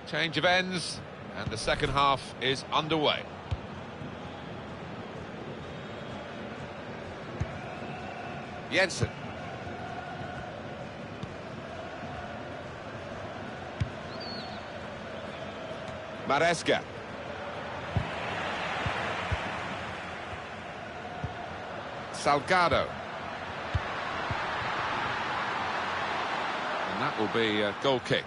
Change of ends, and the second half is underway. Jensen. Maresca. Salgado. And that will be a goal kick.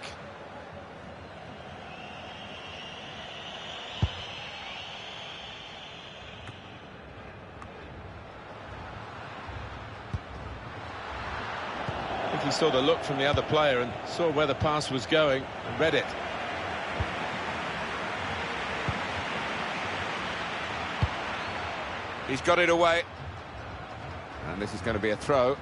I think he saw the look from the other player and saw where the pass was going and read it. He's got it away. And this is going to be a throw.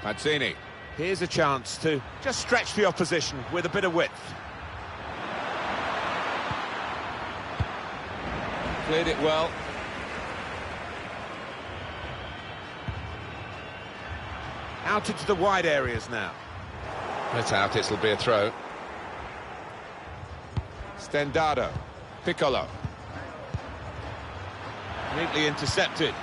Mazzini. Here's a chance to just stretch the opposition with a bit of width. Cleared it well. Out into the wide areas now. That's out, it'll be a throw. Stendado. Piccolo. Neatly intercepted.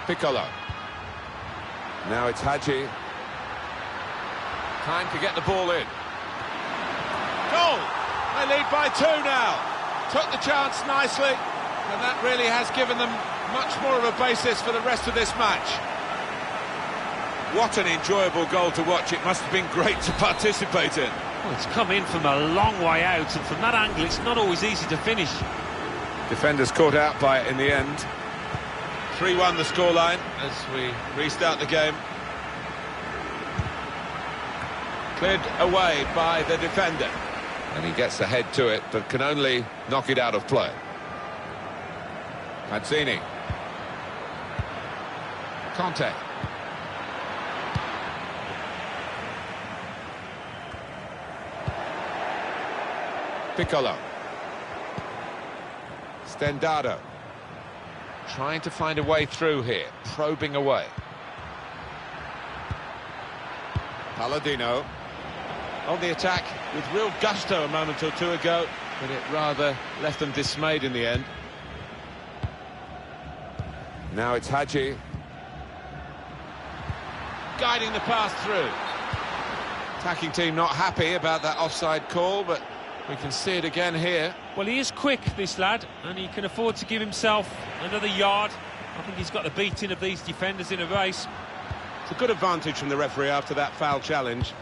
Piccolo. Now it's Hadji. Time to get the ball in. Goal! They lead by 2 now. Took the chance nicely, and that really has given them much more of a basis for the rest of this match. What an enjoyable goal to watch. It must have been great to participate in. Well, it's come in from a long way out, and from that angle it's not always easy to finish. Defenders caught out by it in the end. 3-1 the scoreline as we restart the game. Cleared away by the defender. And he gets the head to it, but can only knock it out of play. Mazzini. Conte. Piccolo. Stendado. Trying to find a way through here, probing away. Palladino. On the attack with real gusto a moment or two ago, but it rather left them dismayed in the end. Now it's Hadji. Guiding the pass through. Attacking team not happy about that offside call, but we can see it again here. Well, he is quick, this lad, and he can afford to give himself another yard. I think he's got the beating of these defenders in a race. It's a good advantage from the referee after that foul challenge.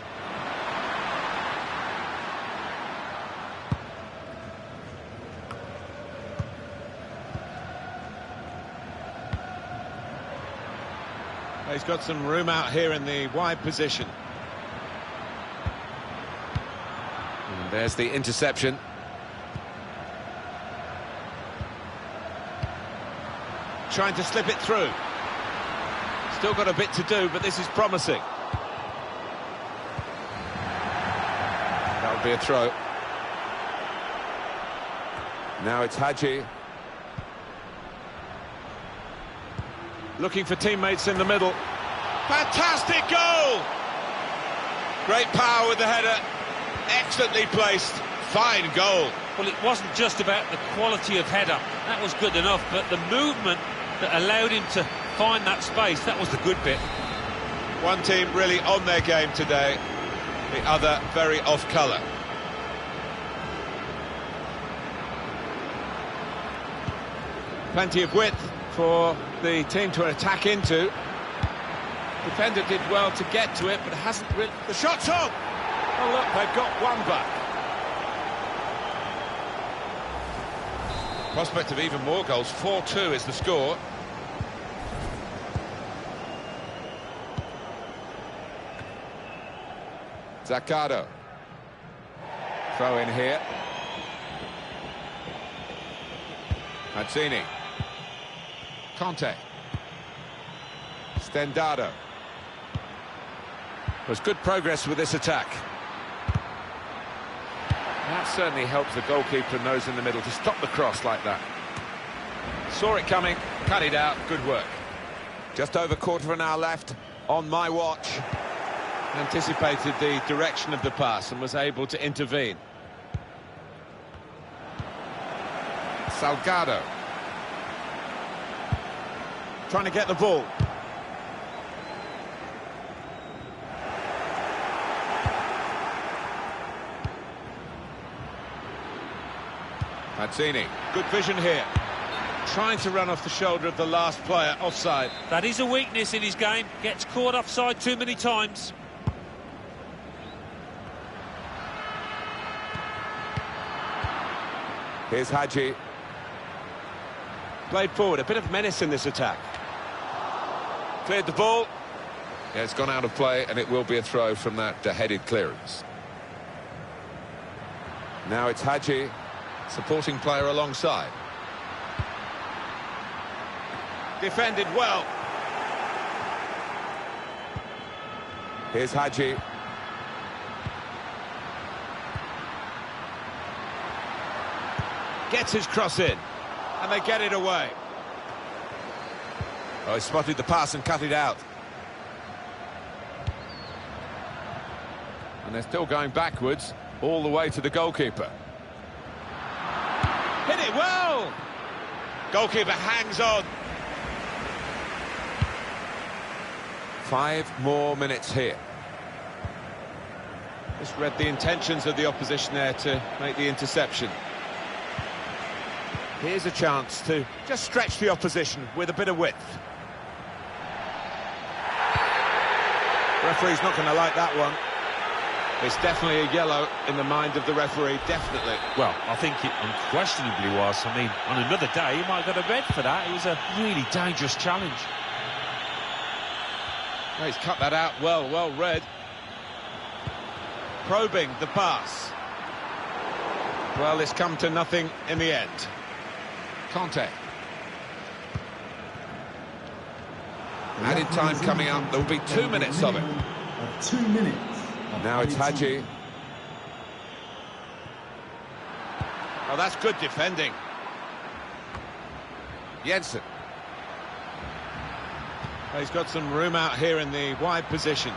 He's got some room out here in the wide position. And there's the interception. Trying to slip it through. Still got a bit to do, but this is promising. That would be a throw. Now it's Hadji. Looking for teammates in the middle. Fantastic goal! Great power with the header. Excellently placed. Fine goal. Well, it wasn't just about the quality of header. That was good enough, but the movement that allowed him to find that space, that was the good bit. One team really on their game today, the other very off colour. Plenty of width for the team to attack into. Defender did well to get to it, but hasn't really... The shot's on! Oh, look, they've got one back. Prospect of even more goals. 4-2 is the score. Zaccardo. Throw in here. Mazzini. Conte. Stendado. There's good progress with this attack. That certainly helps the goalkeeper and those in the middle to stop the cross like that. Saw it coming, cut it out, good work. Just over quarter of an hour left on my watch. Anticipated the direction of the pass and was able to intervene. Salgado. Trying to get the ball. Mazzini. Good vision here. Trying to run off the shoulder of the last player, offside. That is a weakness in his game. Gets caught offside too many times. Here's Hadji. Played forward, a bit of menace in this attack. Cleared the ball. Yeah, it's gone out of play, and it will be a throw from that headed clearance. Now it's Hadji, supporting player alongside. Defended well. Here's Hadji. Gets his cross in. And they get it away. Oh, he spotted the pass and cut it out. And they're still going backwards, all the way to the goalkeeper. Hit it well! Goalkeeper hangs on. 5 more minutes here. Just read the intentions of the opposition there to make the interception. Here's a chance to just stretch the opposition with a bit of width. Referee's not going to like that one. It's definitely a yellow in the mind of the referee, definitely. Well, I think it unquestionably was. I mean, on another day, he might have got a red for that. It was a really dangerous challenge. Oh, he's cut that out well read. Probing the pass. Well, it's come to nothing in the end. Conte. Added time coming up. There will be 2 minutes of it. 2 minutes. Now it's Hadji. Oh, that's good defending. Jensen. Oh, he's got some room out here in the wide position.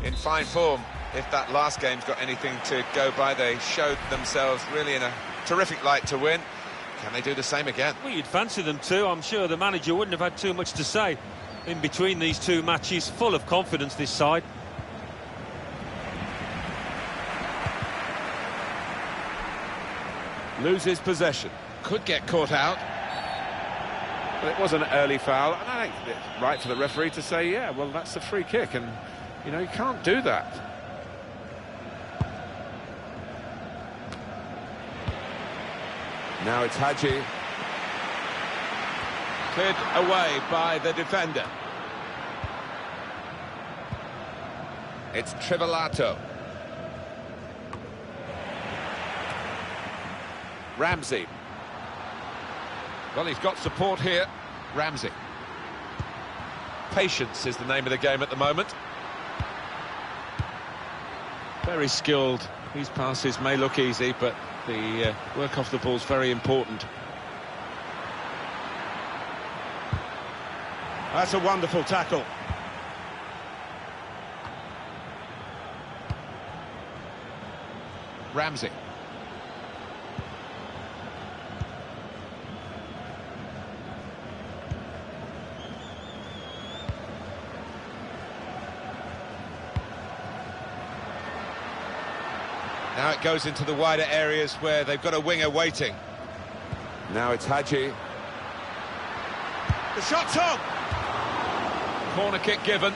In fine form. If that last game's got anything to go by, they showed themselves really in a terrific light to win. Can they do the same again? Well, you'd fancy them too. I'm sure the manager wouldn't have had too much to say in between these two matches. Full of confidence, this side. Loses possession. Could get caught out. But it was an early foul, and I think it's right for the referee to say, yeah, well, that's a free kick, and, you know, you can't do that. Now it's Hadji. Cleared away by the defender. It's Trivelato. Ramsey. Well, he's got support here. Ramsey. Patience is the name of the game at the moment. Very skilled. These passes may look easy, but the work off the ball is very important. That's a wonderful tackle. Ramsey. Now it goes into the wider areas where they've got a winger waiting. Now it's Hadji. The shot's on! Corner kick given.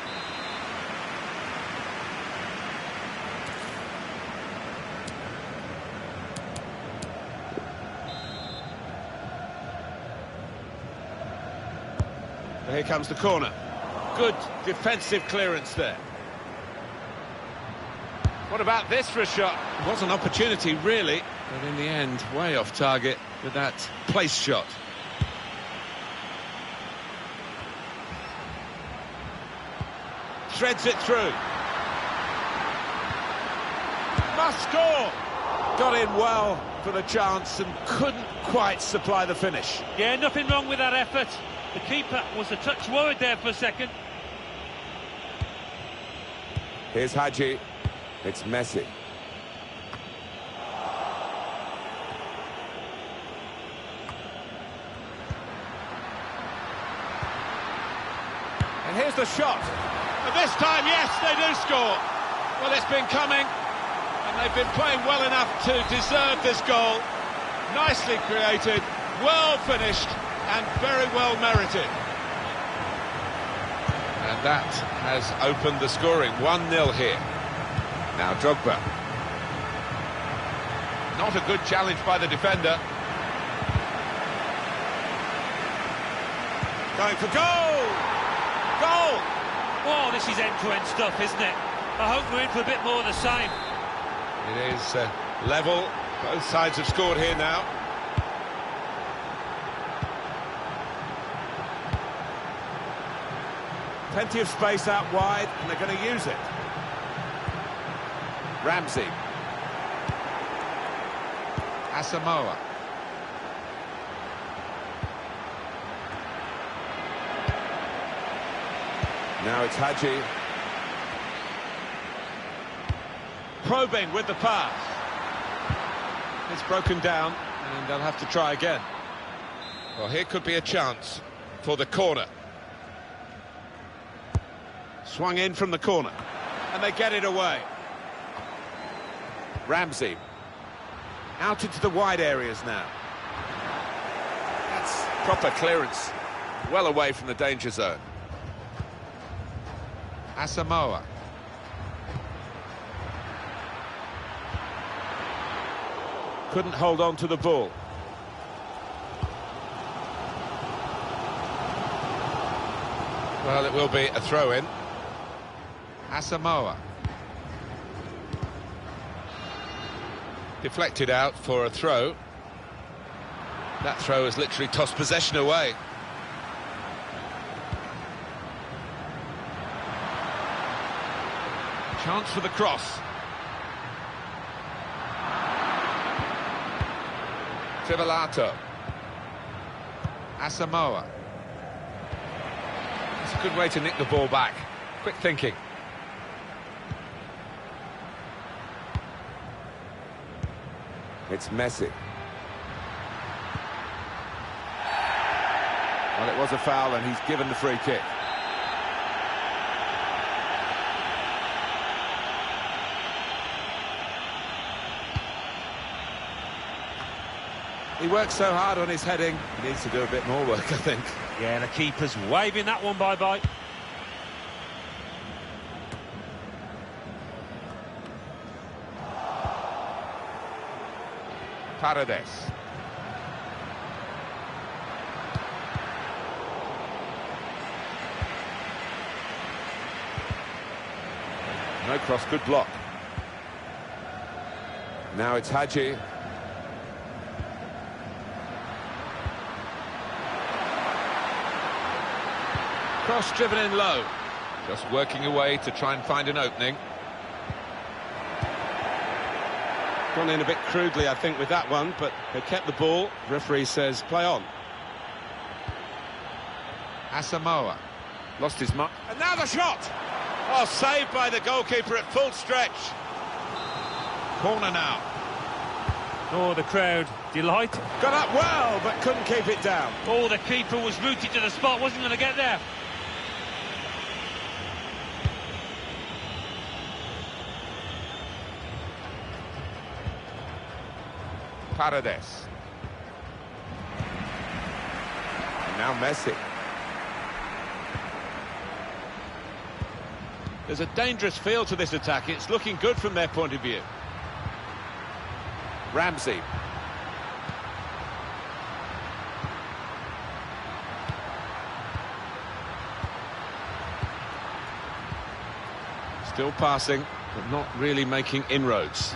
Here comes the corner. Good defensive clearance there. What about this for a shot? It was an opportunity, really, but in the end, way off target with that place shot. Threads it through. Must score! Got in well for the chance and couldn't quite supply the finish. Yeah, nothing wrong with that effort. The keeper was a touch worried there for a second. Here's Hadji. It's Messi. And here's the shot. And this time, yes, they do score. Well, it's been coming, and they've been playing well enough to deserve this goal. Nicely created, well finished, and very well merited. And that has opened the scoring. 1-0 here. Now Drogba. Not a good challenge by the defender. Going for goal! Goal! Oh, this is end-to-end stuff, isn't it? I hope we're in for a bit more of the same. It is level. Both sides have scored here now. Plenty of space out wide, and they're going to use it. Ramsey. Asamoah. Now it's Hadji. Probing with the pass. It's broken down, and they'll have to try again. Well, here could be a chance for the corner. Swung in from the corner, and they get it away. Ramsey. Out into the wide areas now. That's proper clearance. Well away from the danger zone. Asamoah. Couldn't hold on to the ball. Well, it will be a throw-in. Asamoah. Deflected out for a throw. That throw has literally tossed possession away. Chance for the cross. Trivelato. Asamoah. It's a good way to nick the ball back. Quick thinking. It's Messi. Well, it was a foul, and he's given the free kick. He works so hard on his heading, he needs to do a bit more work, I think. Yeah, the keeper's waving that one bye-bye. Paredes. No cross, good block. Now it's Hadji. Cross driven in low. Just working away to try and find an opening. Gone in a bit crudely, I think, with that one, but they kept the ball. Referee says, play on. Asamoah. Lost his mark. And now the shot! Oh, saved by the goalkeeper at full stretch. Corner now. Oh, the crowd delighted. Got up well, but couldn't keep it down. Oh, the keeper was rooted to the spot, wasn't going to get there. Paredes. And now Messi. There's a dangerous feel to this attack. It's looking good from their point of view. Ramsey. Still passing, but not really making inroads.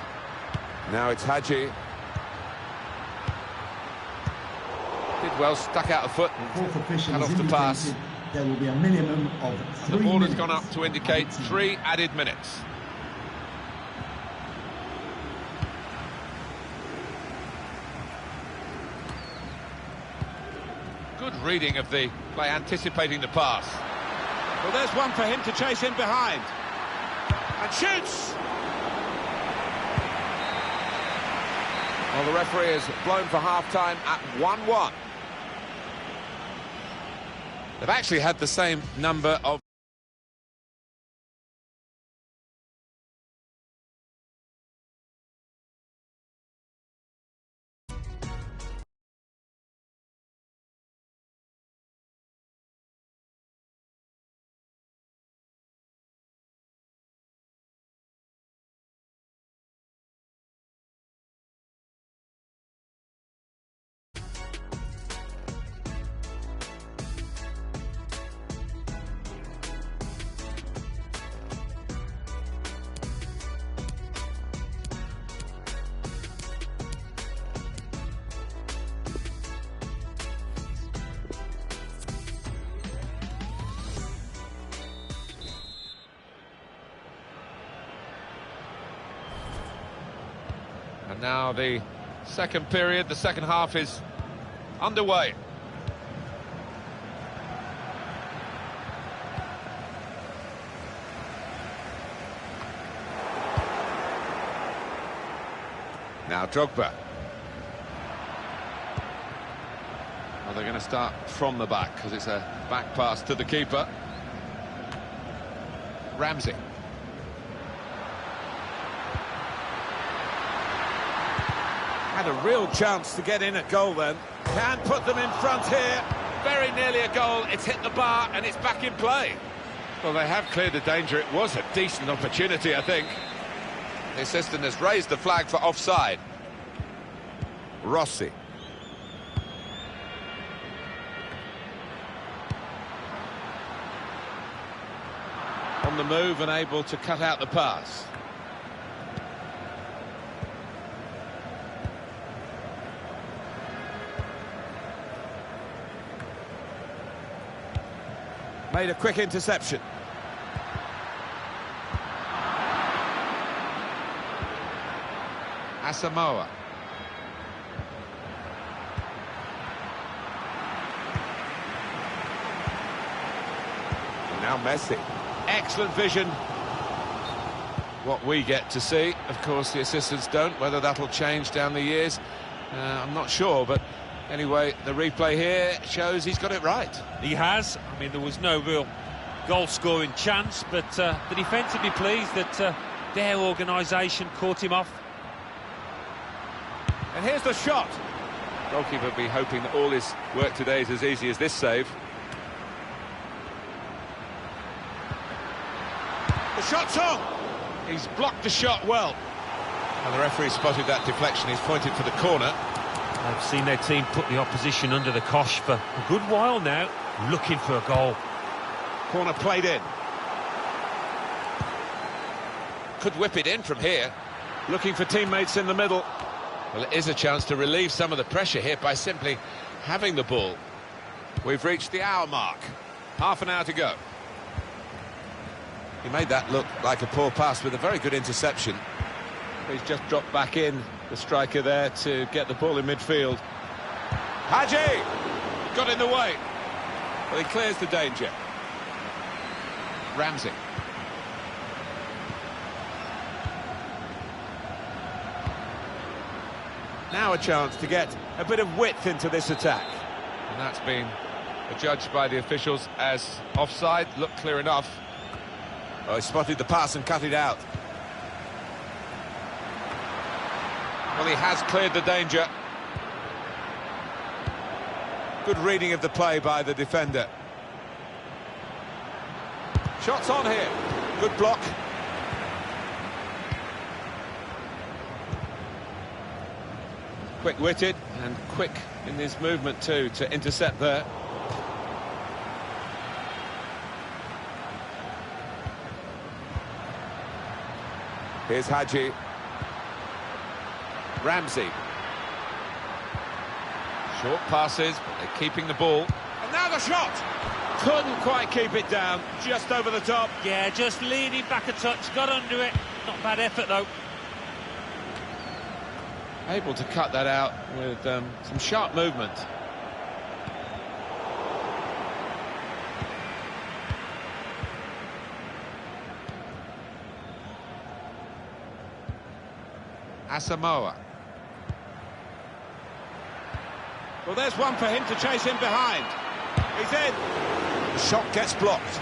Now it's Hadji. Did well, stuck out a foot and cut off the pass. There will be a minimum of 3 The ball has minutes. gone up to indicate 3 added minutes. Good reading of the play, anticipating the pass. Well, there's one for him to chase in behind. And shoots! Well, the referee has blown for half-time at 1-1. They've actually had the same number of... And now the second period, the second half is underway. Now Drogba. Well, they're going to start from the back because it's a back pass to the keeper. Ramsey. Had a real chance to get in at goal then. Can put them in front here. Very nearly a goal. It's hit the bar and it's back in play. Well, they have cleared the danger. It was a decent opportunity, I think. The assistant has raised the flag for offside. Rossi. On the move and able to cut out the pass. Made a quick interception. Asamoah. Now Messi. Excellent vision. What we get to see, of course, the assistants don't. Whether that'll change down the years, I'm not sure. But anyway, the replay here shows he's got it right. He has. I mean, there was no real goal-scoring chance, but the defence would be pleased that their organisation caught him off. And here's the shot. Goalkeeper will be hoping that all his work today is as easy as this save. The shot's on. He's blocked the shot well. And the referee spotted that deflection. He's pointed for the corner. I've seen their team put the opposition under the cosh for a good while now, looking for a goal. Corner played in. Could whip it in from here. Looking for teammates in the middle. Well, it is a chance to relieve some of the pressure here by simply having the ball. We've reached the hour mark. Half an hour to go. He made that look like a poor pass with a very good interception. He's just dropped back in, the striker there, to get the ball in midfield. Hadji! Got in the way. Well, he clears the danger. Ramsey. Now a chance to get a bit of width into this attack. And that's been adjudged by the officials as offside. Looked clear enough. Oh, he spotted the pass and cut it out. Well, he has cleared the danger. Good reading of the play by the defender. Shots on here. Good block. Quick-witted and quick in his movement too to intercept there. Here's Hadji. Ramsey. Short passes, but they're keeping the ball. And now the shot! Couldn't quite keep it down, just over the top. Yeah, just leaning back a touch, got under it. Not bad effort, though. Able to cut that out with some sharp movement. Asamoah. Well, there's one for him to chase him behind. He's in. The shot gets blocked.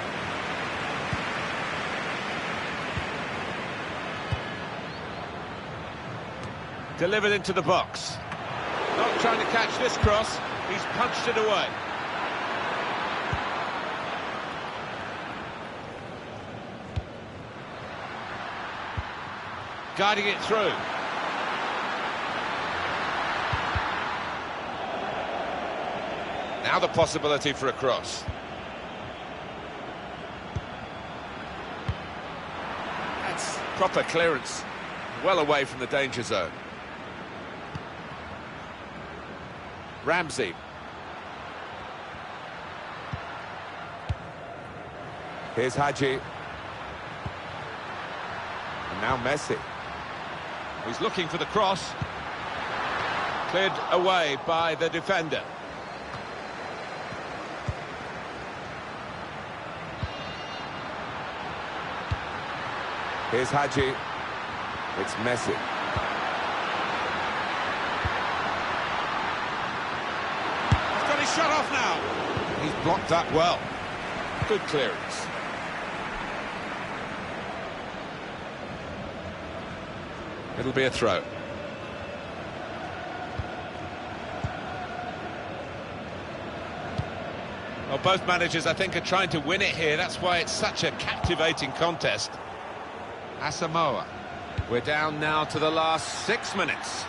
Delivered into the box. Not trying to catch this cross. He's punched it away. Guiding it through. Now the possibility for a cross. That's proper clearance. Well away from the danger zone. Ramsey. Here's Hadji. And now Messi. He's looking for the cross. Cleared away by the defender. Here's Hadji. It's Messi. blocked that well. Good clearance. It'll be a throw. Well, both managers, I think, are trying to win it here. That's why it's such a captivating contest. Asamoah. We're down now to the last 6 minutes.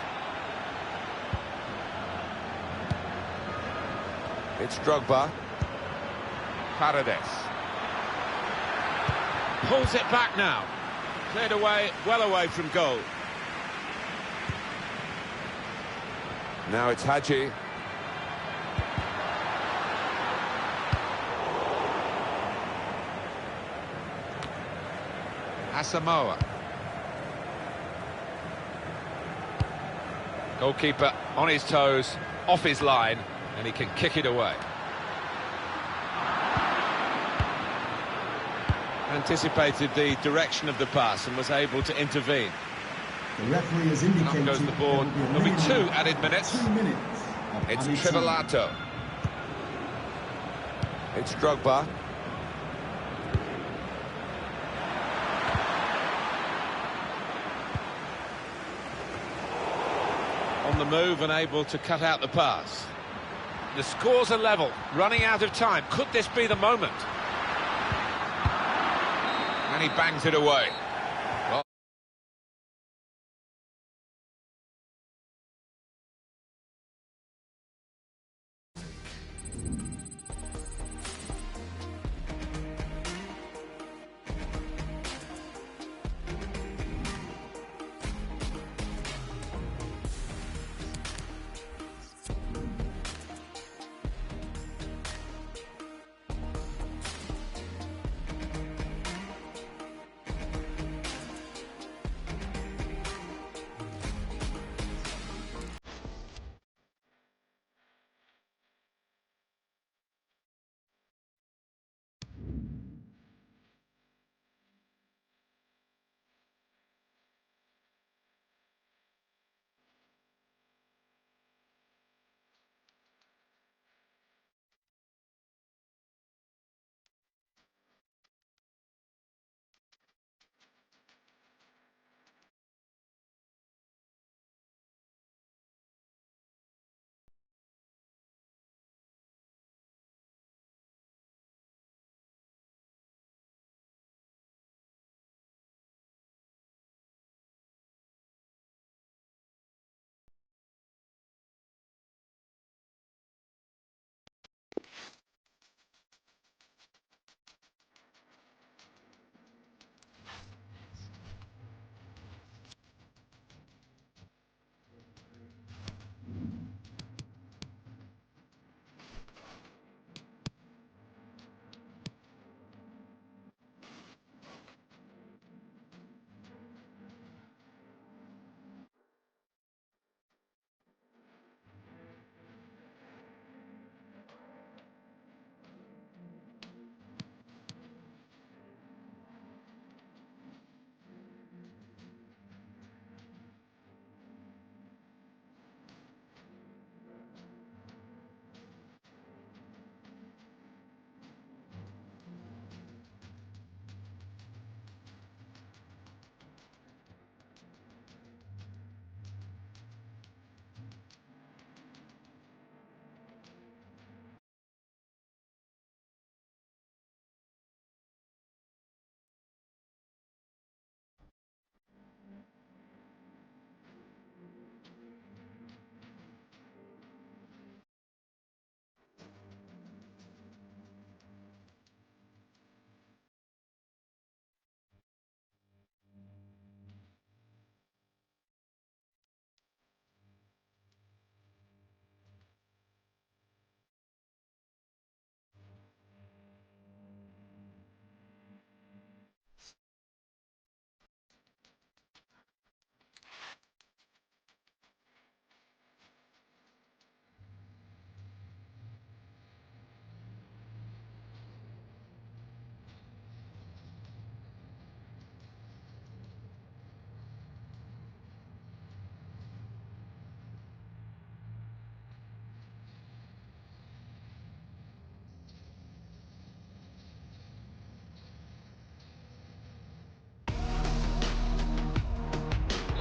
It's Drogba. Paredes. Pulls it back now. Cleared away, well away from goal. Now it's Hadji. Asamoah. Goalkeeper on his toes, off his line, and he can kick it away. Anticipated the direction of the pass and was able to intervene. The referee has indicated Up goes the board. There'll be 2 added minutes. 2 minutes. of It's added time. Trivelato. It's Drogba. On the move and able to cut out the pass. The scores are level, running out of time. Could this be the moment? And he bangs it away.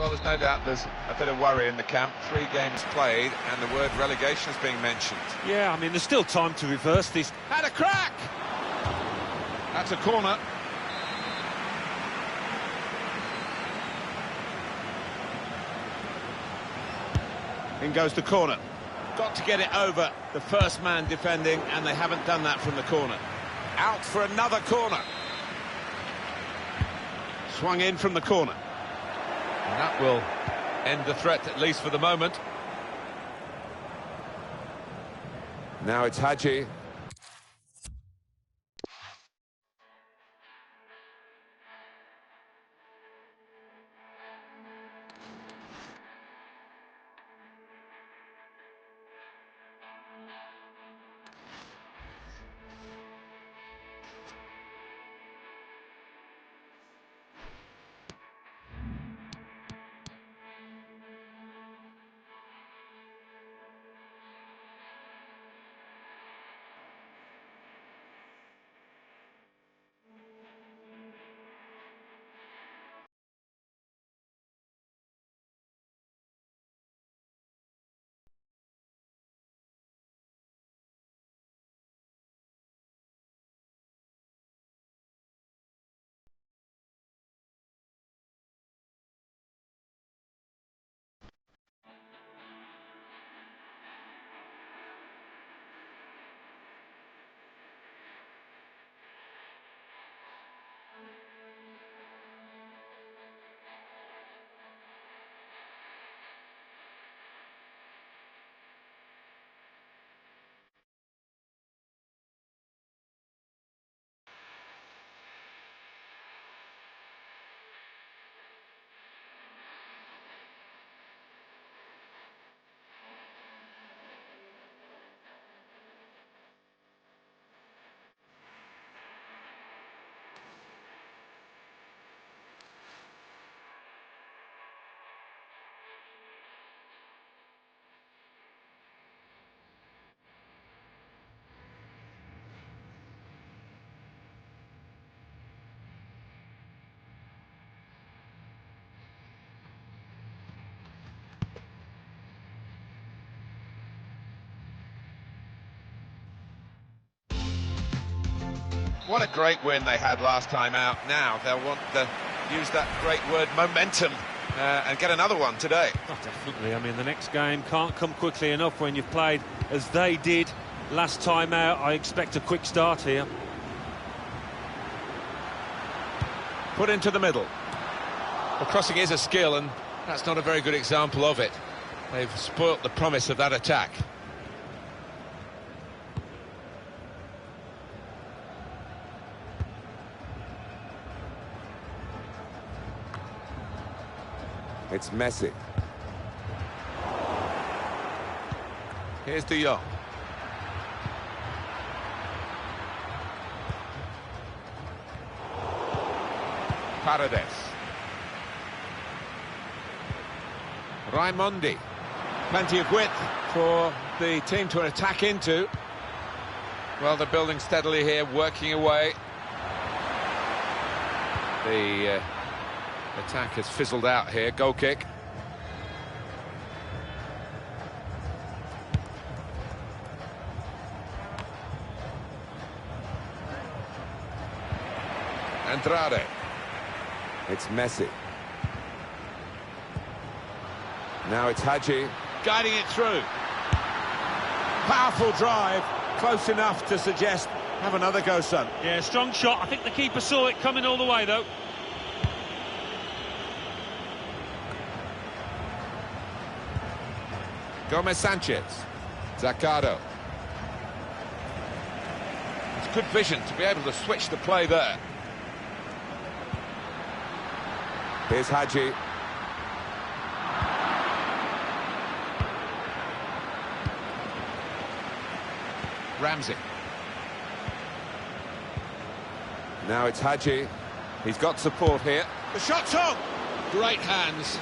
Well, there's no doubt there's a bit of worry in the camp. 3 games played, and the word relegation is being mentioned. Yeah, I mean, there's still time to reverse this. Had a crack! That's a corner. In goes the corner. Got to get it over the first man defending, and they haven't done that from the corner. Out for another corner. Swung in from the corner. And that will end the threat, at least for the moment. Now it's Hadji. What a great win they had last time out. Now they'll want to use that great word momentum and get another one today. Oh, definitely. I mean, the next game can't come quickly enough when you've played as they did last time out. I expect a quick start here. Put into the middle. Well, crossing is a skill, and that's not a very good example of it. They've spoilt the promise of that attack. It's Messi. Here's De Jong. Paredes. Raimondi. Plenty of width for the team to attack into. Well, they're building steadily here, working away. The attack has fizzled out here. Goal kick. Andrade. It's Messi. Now it's Hadji. Guiding it through. Powerful drive. Close enough to suggest, have another go, son. Yeah, strong shot. I think the keeper saw it coming all the way, though. Gomez Sanchez. Zaccardo. It's good vision to be able to switch the play there. Here's Hadji. Ramsey. Now it's Hadji. He's got support here. The shot's on. Great hands.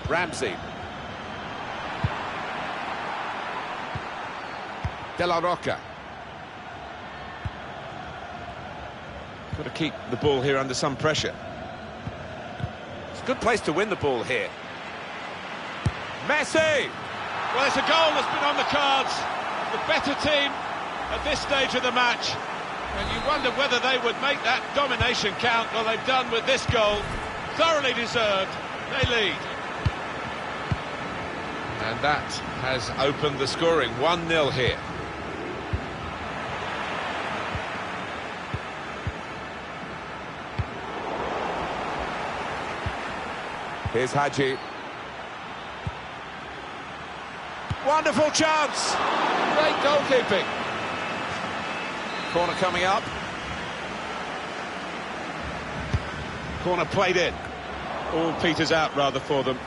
Ramsey. De La Roca. Got to keep the ball here under some pressure. It's a good place to win the ball here. Messi! Well, it's a goal that's been on the cards. The better team at this stage of the match. And you wonder whether they would make that domination count. Well, they've done with this goal. Thoroughly deserved. They lead. And that has opened the scoring. 1-0 here. Here's Hadji. Wonderful chance! Great goalkeeping. Corner coming up. Corner played in. All peters out rather for them.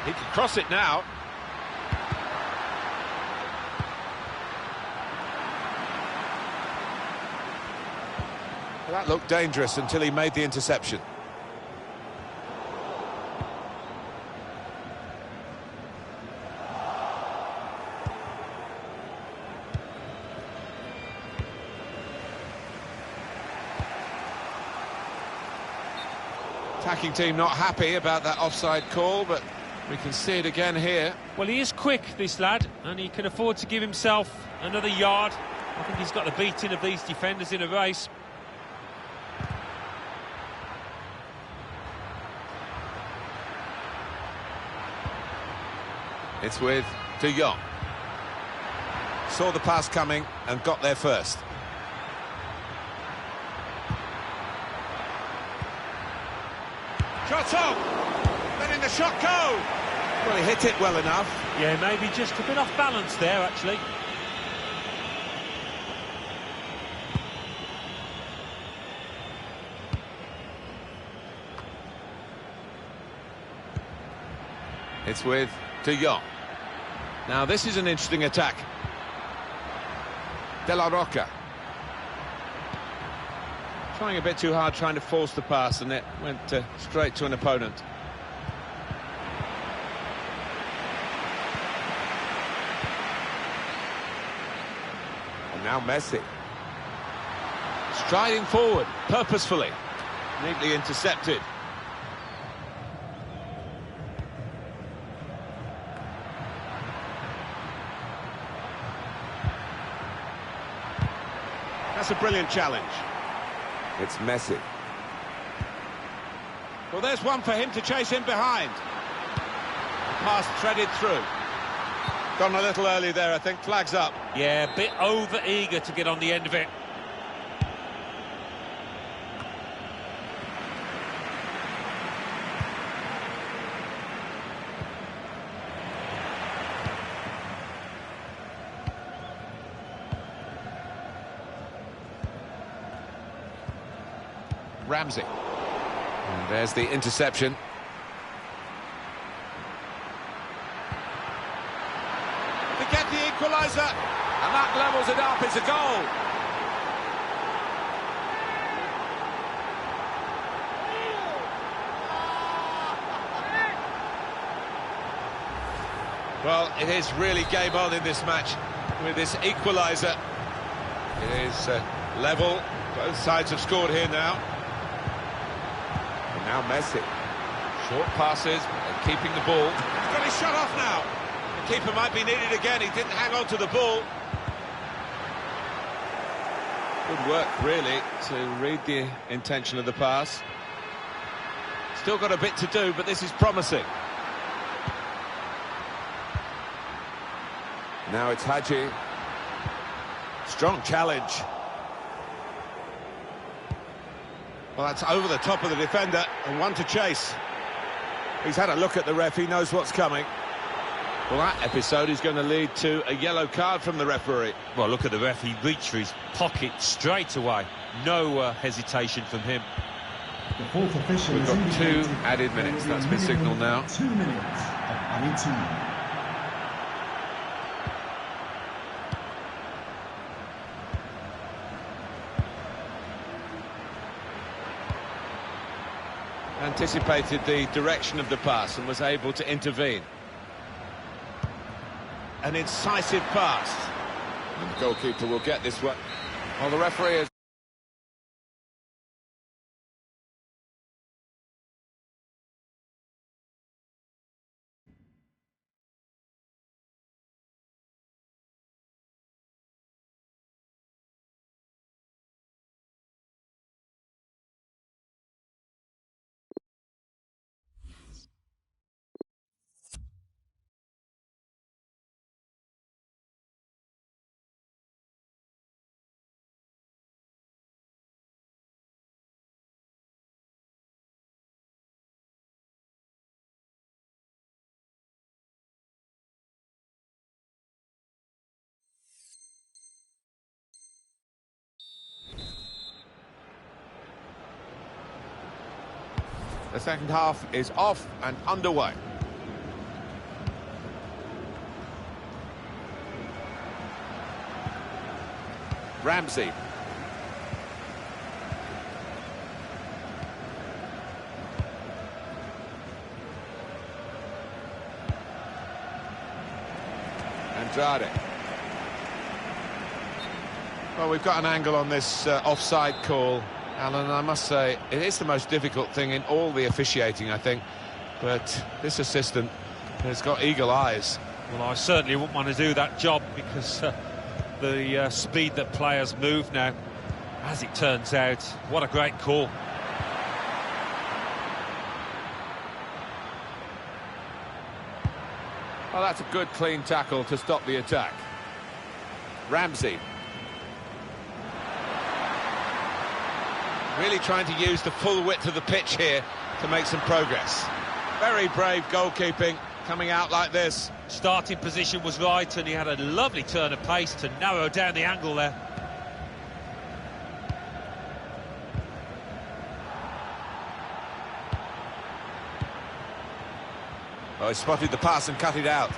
He can cross it now. Well, that looked dangerous until he made the interception. Attacking team not happy about that offside call, but we can see it again here. Well, he is quick, this lad, and he can afford to give himself another yard. I think he's got the beating of these defenders in a race. It's with De Jong. Saw the pass coming and got there first. Shot on! Letting the shot go! Well, he hit it well enough. Yeah, maybe just a bit off balance there, actually. It's with De Jong. Now, this is an interesting attack. De La Roca. Trying a bit too hard, trying to force the pass, and it went straight to an opponent. And now Messi. Striding forward, purposefully. Neatly intercepted. That's a brilliant challenge. It's Messi. Well, there's one for him to chase in behind. Pass threaded through. Gone a little early there, I think. Flags up. Yeah, a bit over-eager to get on the end of it. Ramsey. And there's the interception. To get the equaliser. And that levels it up. It's a goal. Well, it is really game on in this match with this equaliser. It is level. Both sides have scored here now. And now Messi. Short passes, and keeping the ball. He's got his shot off now. The keeper might be needed again. He didn't hang on to the ball. Good work, really, to read the intention of the pass. Still got a bit to do, but this is promising. Now it's Hadji. Strong challenge. Well, that's over the top of the defender and one to chase. He's had a look at the ref, he knows what's coming. Well, that episode is going to lead to a yellow card from the referee. Well, look at the ref, he reached for his pocket straight away. No hesitation from him. The fourth official We've has got 2 indicated added there minutes. will be That's a been minimum signalled now. 2 minutes of added time. Anticipated the direction of the pass and was able to intervene. an incisive pass. And the goalkeeper will get this one. Well, the referee is... The second half is off and underway. Ramsey. Andrade. Well, we've got an angle on this offside call, Alan, I must say it is the most difficult thing in all the officiating, I think, but this assistant has got eagle eyes. Well, I certainly wouldn't want to do that job because the speed that players move now, as it turns out, what a great call. Well, that's a good clean tackle to stop the attack. Ramsey. Really trying to use the full width of the pitch here to make some progress. Very brave goalkeeping coming out like this. Starting position was right and he had a lovely turn of pace to narrow down the angle there. Oh, he spotted the pass and cut it out.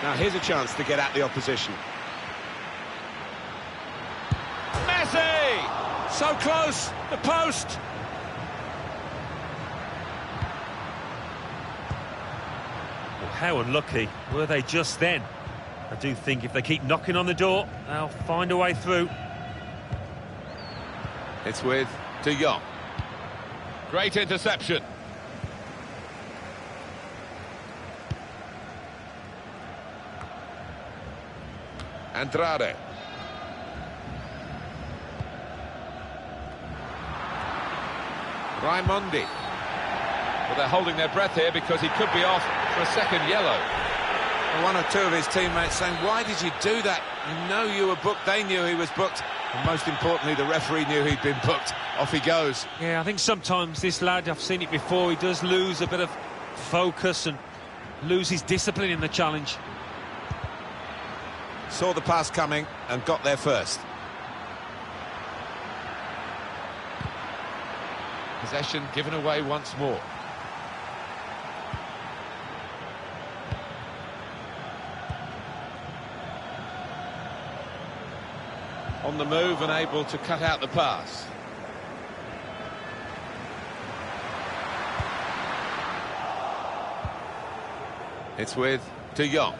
Now here's a chance to get at the opposition. Messi! So close, the post! Well, how unlucky were they just then? I do think if they keep knocking on the door, they'll find a way through. It's with De Jong. Great interception. Andrade. Raimondi. Well, they're holding their breath here because he could be off for a second yellow. And one or two of his teammates saying, why did you do that? You know you were booked, they knew he was booked. And most importantly, the referee knew he'd been booked. Off he goes. Yeah, I think sometimes this lad, I've seen it before, he does lose a bit of focus and lose his discipline in the challenge. Saw the pass coming and got there first. Possession given away once more. On the move and able to cut out the pass. It's with De Jong.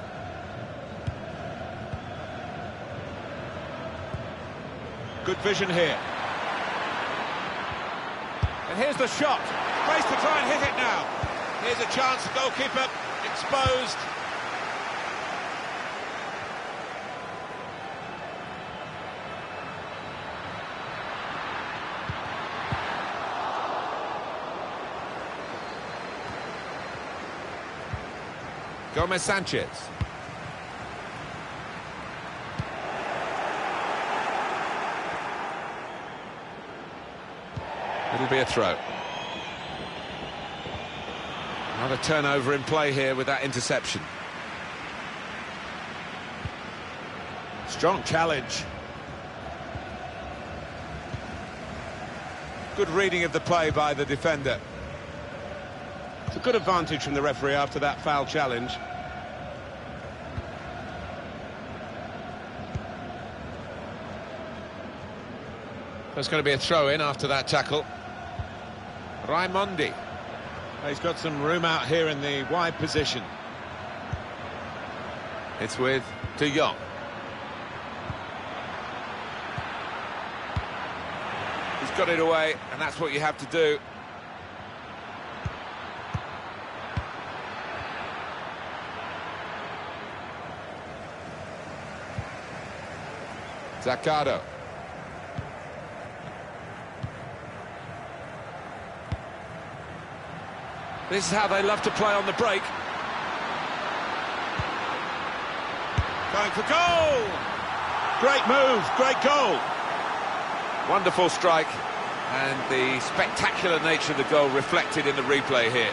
Good vision here. And here's the shot. Space to try and hit it now. Here's a chance, goalkeeper exposed. Gomez Sanchez. It'll be a throw. Another turnover in play here with that interception. Strong challenge. Good reading of the play by the defender. It's a good advantage from the referee after that foul challenge. There's going to be a throw-in after that tackle. Raimondi. He's got some room out here in the wide position. It's with De Jong. He's got it away, and that's what you have to do. Zaccardo. This is how they love to play on the break. Going for goal! Great move, great goal. Wonderful strike, and the spectacular nature of the goal reflected in the replay here.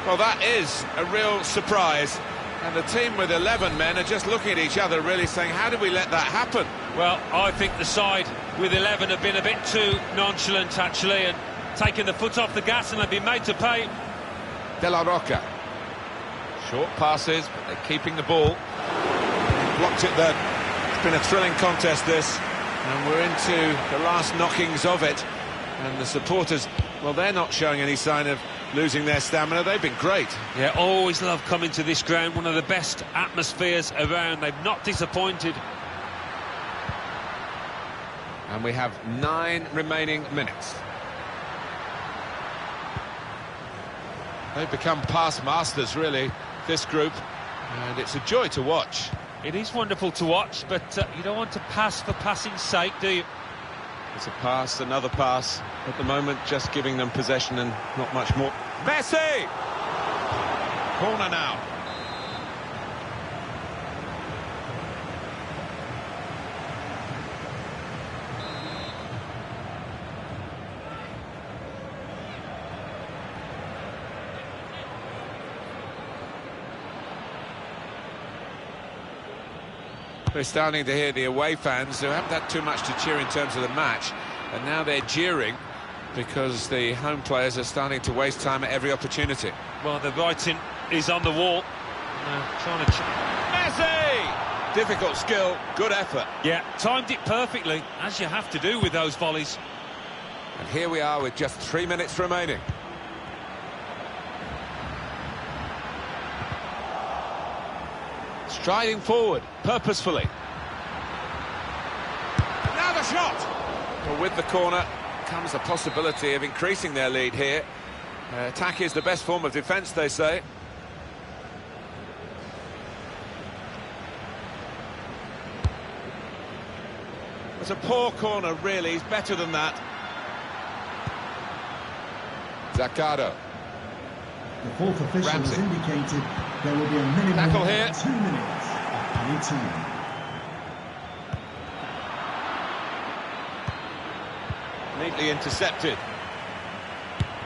Well, that is a real surprise, and the team with 11 men are just looking at each other really saying, how did we let that happen? Well, I think the side with 11 have been a bit too nonchalant, actually, and taken the foot off the gas, and they've been made to pay. De La Roca. Short passes, but they're keeping the ball. Blocked it then. It's been a thrilling contest, this. And we're into the last knockings of it. And the supporters, well, they're not showing any sign of losing their stamina. They've been great. Yeah, always love coming to this ground. One of the best atmospheres around. They've not disappointed. And we have 9 remaining minutes. They've become past masters, really, this group. And it's a joy to watch. It is wonderful to watch, but you don't want to pass for passing's sake, do you? It's a pass, another pass. At the moment, just giving them possession and not much more. Messi! Corner now. We're starting to hear the away fans who haven't had too much to cheer in terms of the match, and now they're jeering because the home players are starting to waste time at every opportunity. Well, the writing is on the wall. Trying to... Messi! Difficult skill, good effort. Yeah, timed it perfectly, as you have to do with those volleys. And here we are with just 3 minutes remaining. Striding forward, purposefully. Now the shot! Well, with the corner comes the possibility of increasing their lead here. Attack is the best form of defence, they say. It's a poor corner, really. He's better than that. Zaccardo. The fourth official has Ramsey. indicated there will be a minimum Tackle of here. 2 minutes at any time. Neatly intercepted.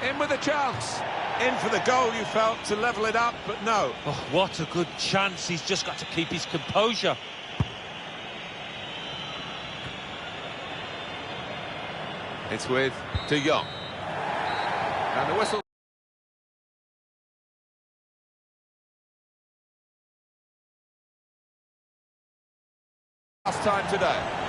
In with a chance. In for the goal, you felt, to level it up, but no. Oh, what a good chance. He's just got to keep his composure. It's with De Jong. And the whistle. Last time today.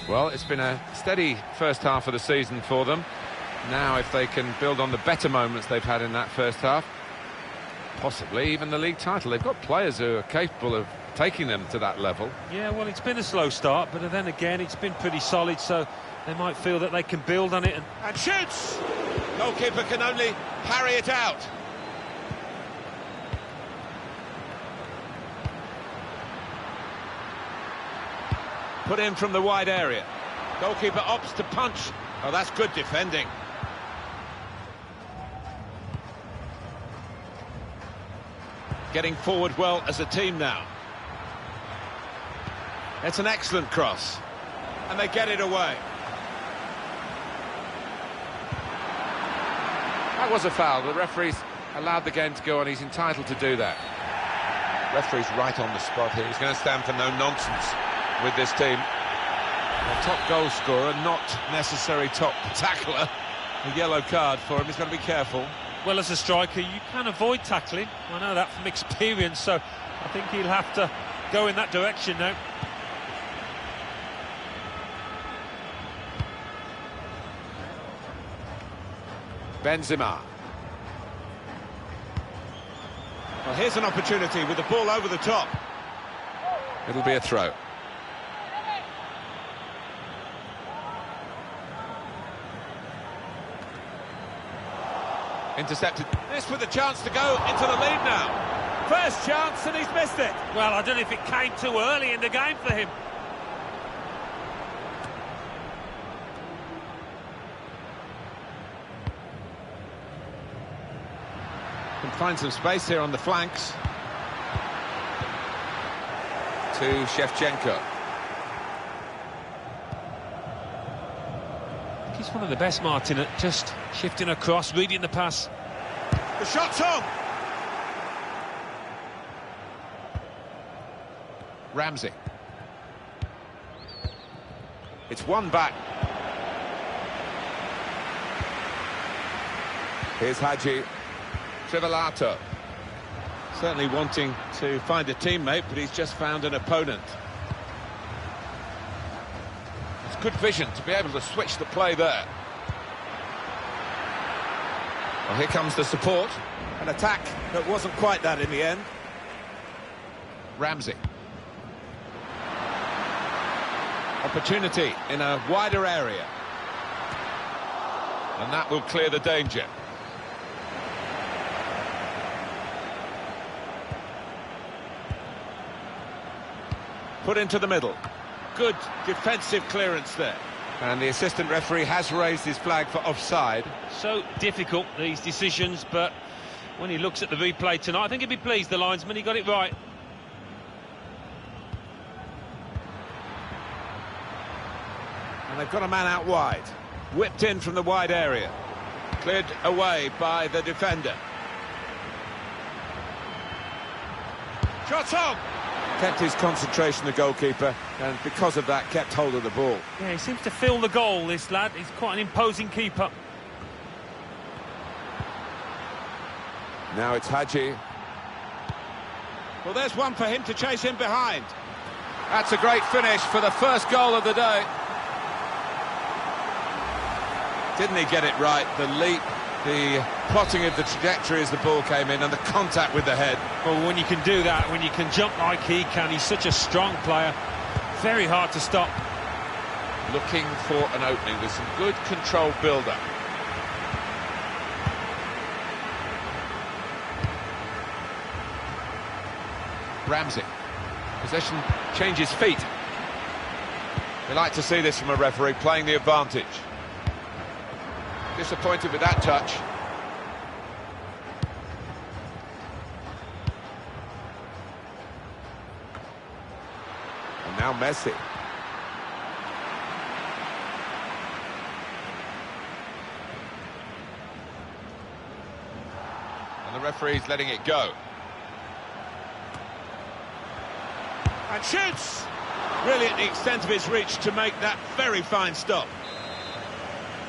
Well, it's been a steady first half of the season for them. Now, if they can build on the better moments they've had in that first half, possibly even the league title. They've got players who are capable of taking them to that level. Yeah, well, it's been a slow start, but then again, it's been pretty solid, so they might feel that they can build on it. And shoots! Goalkeeper can only parry it out. Put in from the wide area. Goalkeeper opts to punch. Oh, that's good defending. Getting forward well as a team now. It's an excellent cross. And they get it away. That was a foul. The referee's allowed the game to go on. He's entitled to do that. Referee's right on the spot here. He's going to stand for no nonsense with this team. A top goal scorer, not necessary top tackler. A yellow card for him. He's got to be careful. Well, as a striker, you can avoid tackling. I know that from experience, so I think he'll have to go in that direction now. Benzema. Well, here's an opportunity with the ball over the top. It'll be a throw. Intercepted. This with a chance to go into the lead now. First chance and he's missed it. Well, I don't know if it came too early in the game for him. Can find some space here on the flanks. To Shevchenko. He's one of the best, Martin, at just shifting across, reading the pass. The shot's on. Ramsey. It's one back. Here's Hadji. Trivelato. Certainly wanting to find a teammate, but he's just found an opponent. It's good vision to be able to switch the play there. Well, here comes the support. An attack that wasn't quite that in the end. Ramsey. Opportunity in a wider area. And that will clear the danger. Put into the middle. Good defensive clearance there. And the assistant referee has raised his flag for offside. So difficult, these decisions, but when he looks at the replay tonight, I think he'd be pleased, the linesman, he got it right. And they've got a man out wide. Whipped in from the wide area. Cleared away by the defender. Shot on! Kept his concentration, the goalkeeper, and because of that, kept hold of the ball. Yeah, he seems to feel the goal, this lad. He's quite an imposing keeper. Now it's Hadji. Well, there's one for him to chase in behind. That's a great finish for the first goal of the day. Didn't he get it right? The leap, the plotting of the trajectory as the ball came in, and the contact with the head. Well, when you can do that, when you can jump like he can, he's such a strong player. Very hard to stop. Looking for an opening with some good controlled build-up. Ramsey. Possession changes feet. We like to see this from a referee, playing the advantage. Disappointed with that touch. And now Messi. And the referee's letting it go. And shoots! Really at the extent of his reach to make that very fine stop.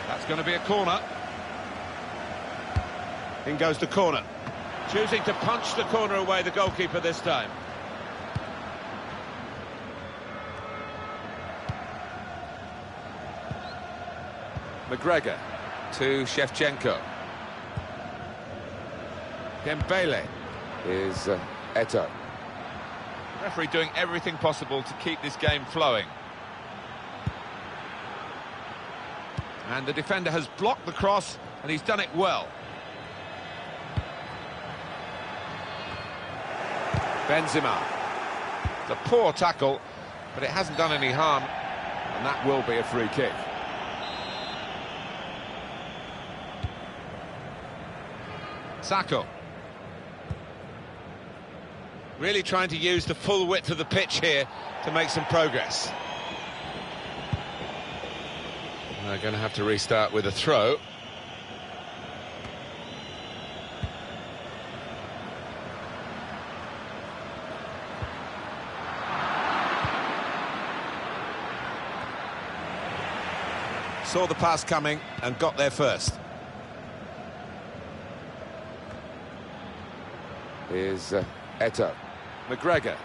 That's going to be a corner. In goes the corner. Choosing to punch the corner away, the goalkeeper this time. McGregor to Shevchenko. Dembele is Eto'o. Referee doing everything possible to keep this game flowing. And the defender has blocked the cross, and he's done it well. Benzema. It's a poor tackle, but it hasn't done any harm, and that will be a free kick. Sacco. Really trying to use the full width of the pitch here to make some progress. They're going to have to restart with a throw. Saw the pass coming and got there first. Here's Eto'o. McGregor.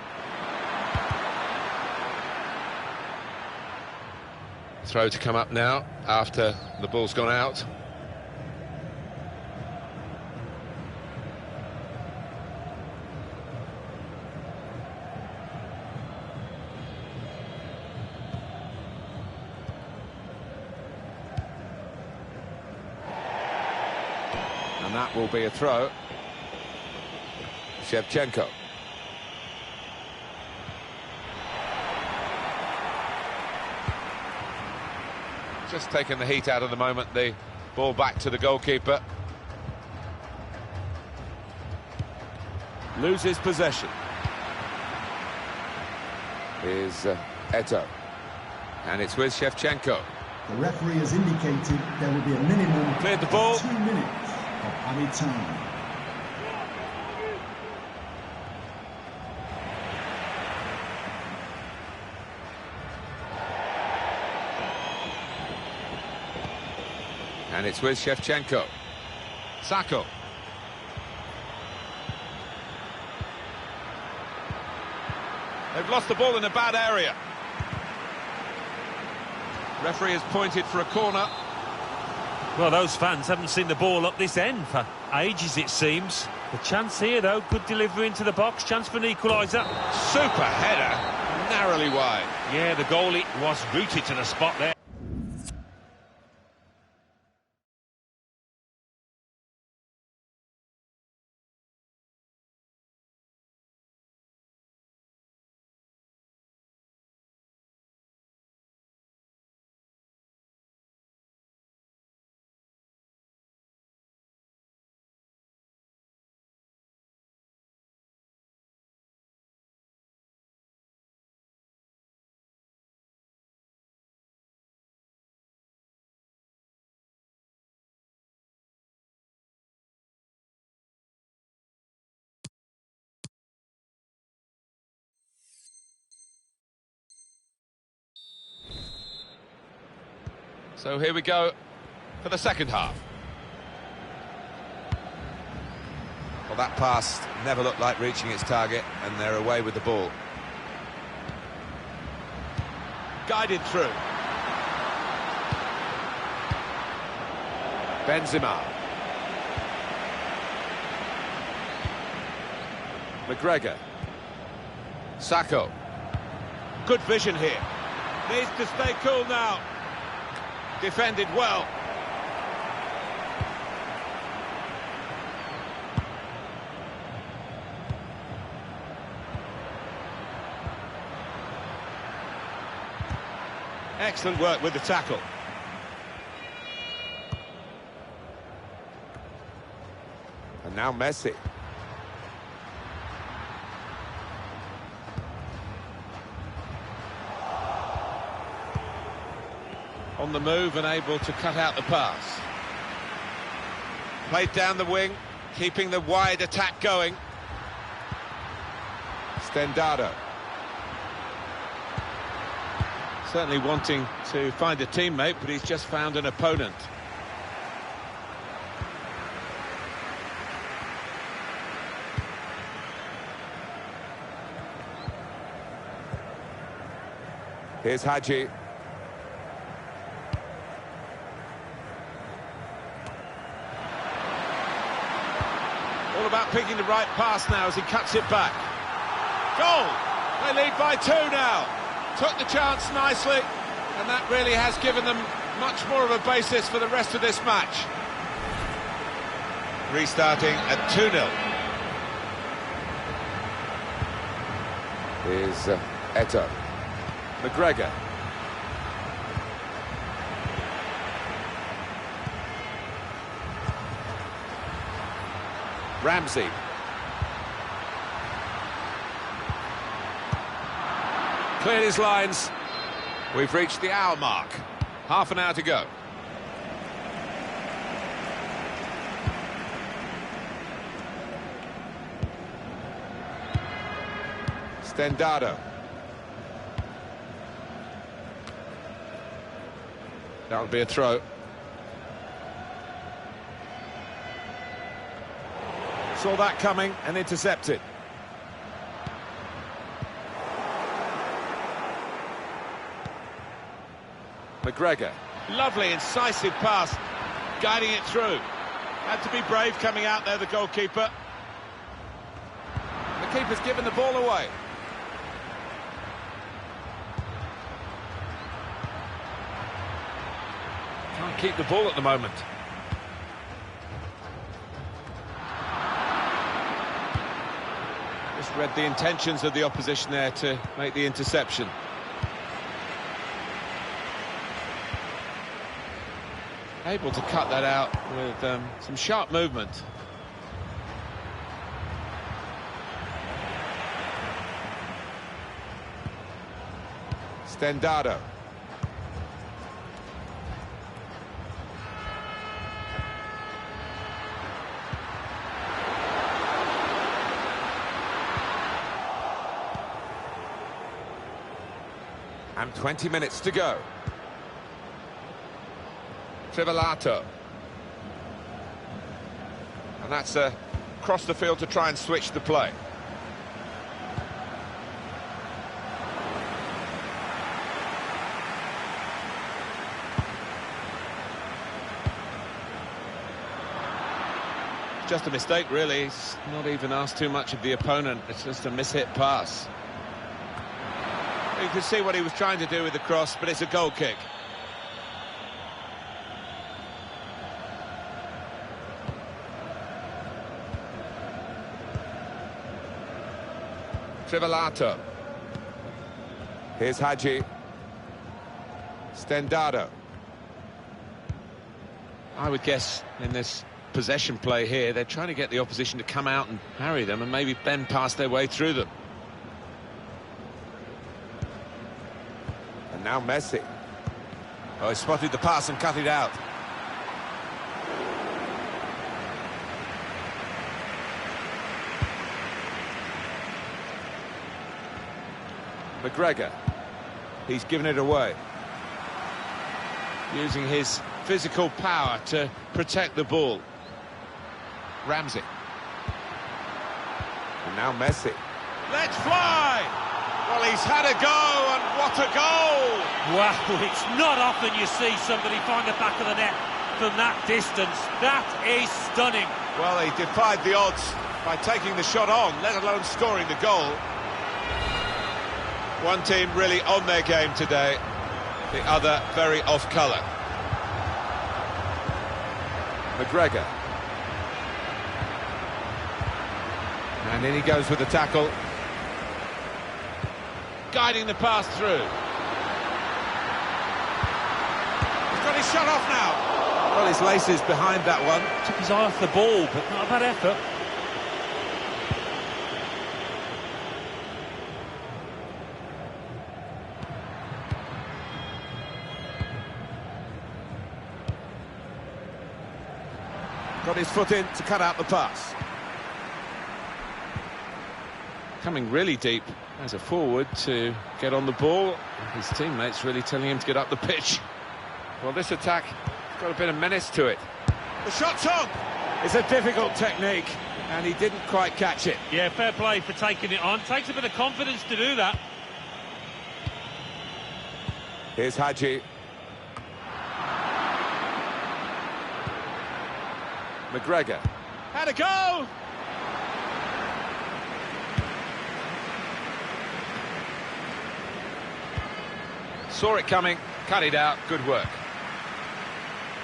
Throw to come up now after the ball's gone out. And that will be a throw. Shevchenko. Just taking the heat out of the moment, the ball back to the goalkeeper. Loses possession. Here's Eto'o. And it's with Shevchenko. The referee has indicated there will be a minimum Cleared the ball. of 2 minutes of added time. And it's with Shevchenko. Sacco. They've lost the ball in a bad area. Referee has pointed for a corner. Well, those fans haven't seen the ball up this end for ages, it seems. The chance here, though, good delivery into the box, chance for an equaliser. Super header, narrowly wide. Yeah, the goalie was rooted to the spot there. So here we go for the second half. Well, that pass never looked like reaching its target, and they're away with the ball. Guided through. Benzema. McGregor. Sacco. Good vision here. Needs to stay cool now. Defended well. Excellent work with the tackle. And now Messi. On the move and able to cut out the pass. Played down the wing, keeping the wide attack going. Stendado. Certainly wanting to find a teammate, but he's just found an opponent. Here's Hadji. All about picking the right pass now as he cuts it back. Goal! They lead by 2 now. Took the chance nicely, and that really has given them much more of a basis for the rest of this match. Restarting at 2-0. Here's Eto. McGregor. Ramsey. Cleared his lines. We've reached the hour mark. Half an hour to go. Stendado. That'll be a throw. Saw that coming and intercepted. McGregor. Lovely, incisive pass, guiding it through. Had to be brave coming out there, the goalkeeper. The keeper's given the ball away. Can't keep the ball at the moment. Just read the intentions of the opposition there to make the interception. Able to cut that out with some sharp movement. Stendado. And 20 minutes to go. Trivellato. And that's across the field to try and switch the play. Just a mistake, really. He's not even asked too much of the opponent. It's just a mishit pass. You can see what he was trying to do with the cross, but it's a goal kick. Trivellato. Here's Hadji. Stendado. I would guess in this possession play here, they're trying to get the opposition to come out and harry them and maybe bend past their way through them. And now Messi. Oh, he spotted the pass and cut it out. McGregor. He's given it away. Using his physical power to protect the ball. Ramsey. And now Messi. Let's fly! Well, he's had a go, and what a goal! Wow, it's not often you see somebody find the back of the net from that distance. That is stunning. Well, he defied the odds by taking the shot on, let alone scoring the goal. One team really on their game today, the other very off-colour. McGregor. And in he goes with the tackle. Guiding the pass through. He's got his shot off now. Well, his laces behind that one. Took his eye off the ball, but not a bad effort. Got his foot in to cut out the pass. Coming really deep as a forward to get on the ball. His teammates really telling him to get up the pitch. Well, this attack has got a bit of menace to it. The shot's on! It's a difficult technique, and he didn't quite catch it. Yeah, fair play for taking it on. Takes a bit of confidence to do that. Here's Hadji. McGregor. Had a go! Saw it coming, cut it out, good work.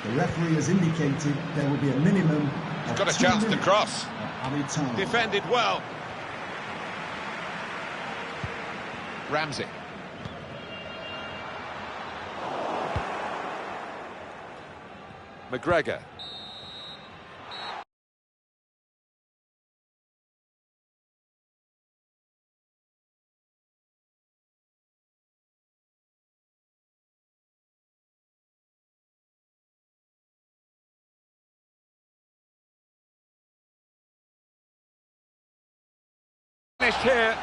The referee has indicated there will be a minimum of Got a 2 chance to minutes cross. of added time. Defended well. Ramsey. McGregor. Finished here.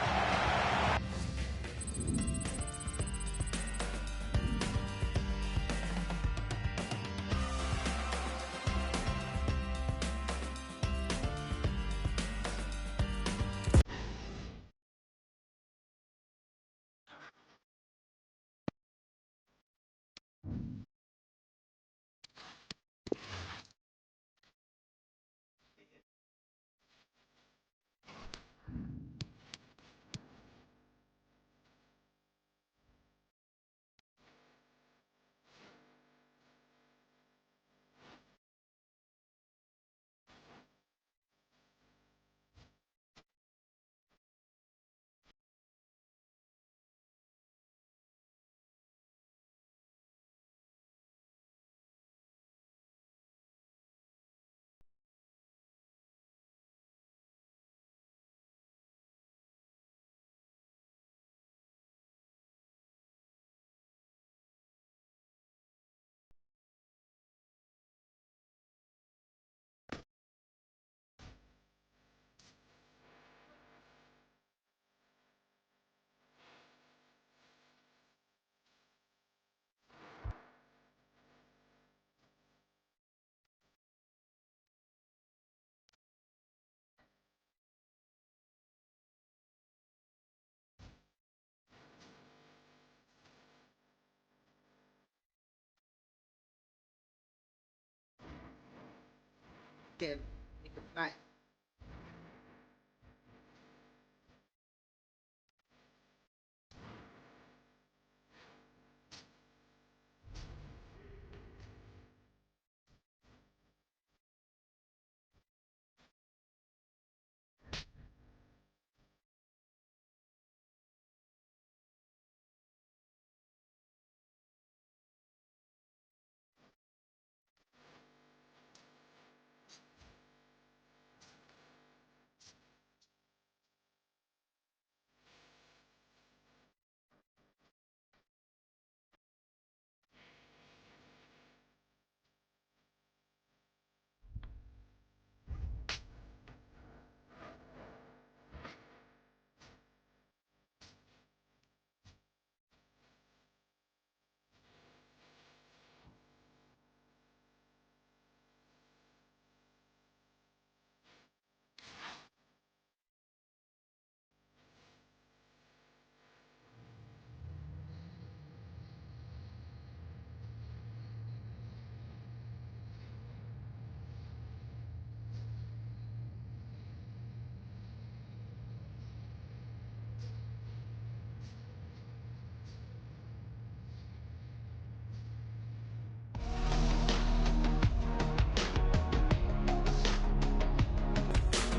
Right.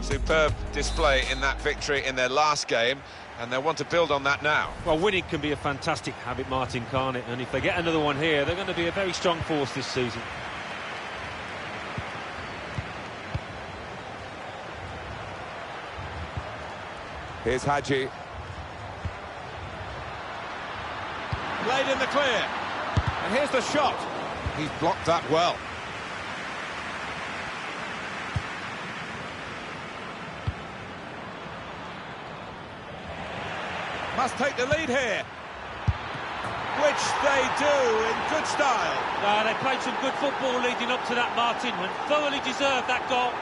Superb display in that victory in their last game, and they'll want to build on that now. Well, winning can be a fantastic habit, Martin, can't it? And if they get another one here, they're going to be a very strong force this season. Here's Hadji. Played in the clear. And here's the shot. He's blocked that well. Must take the lead here. Which they do in good style. They played some good football leading up to that, Martin, and thoroughly deserved that goal.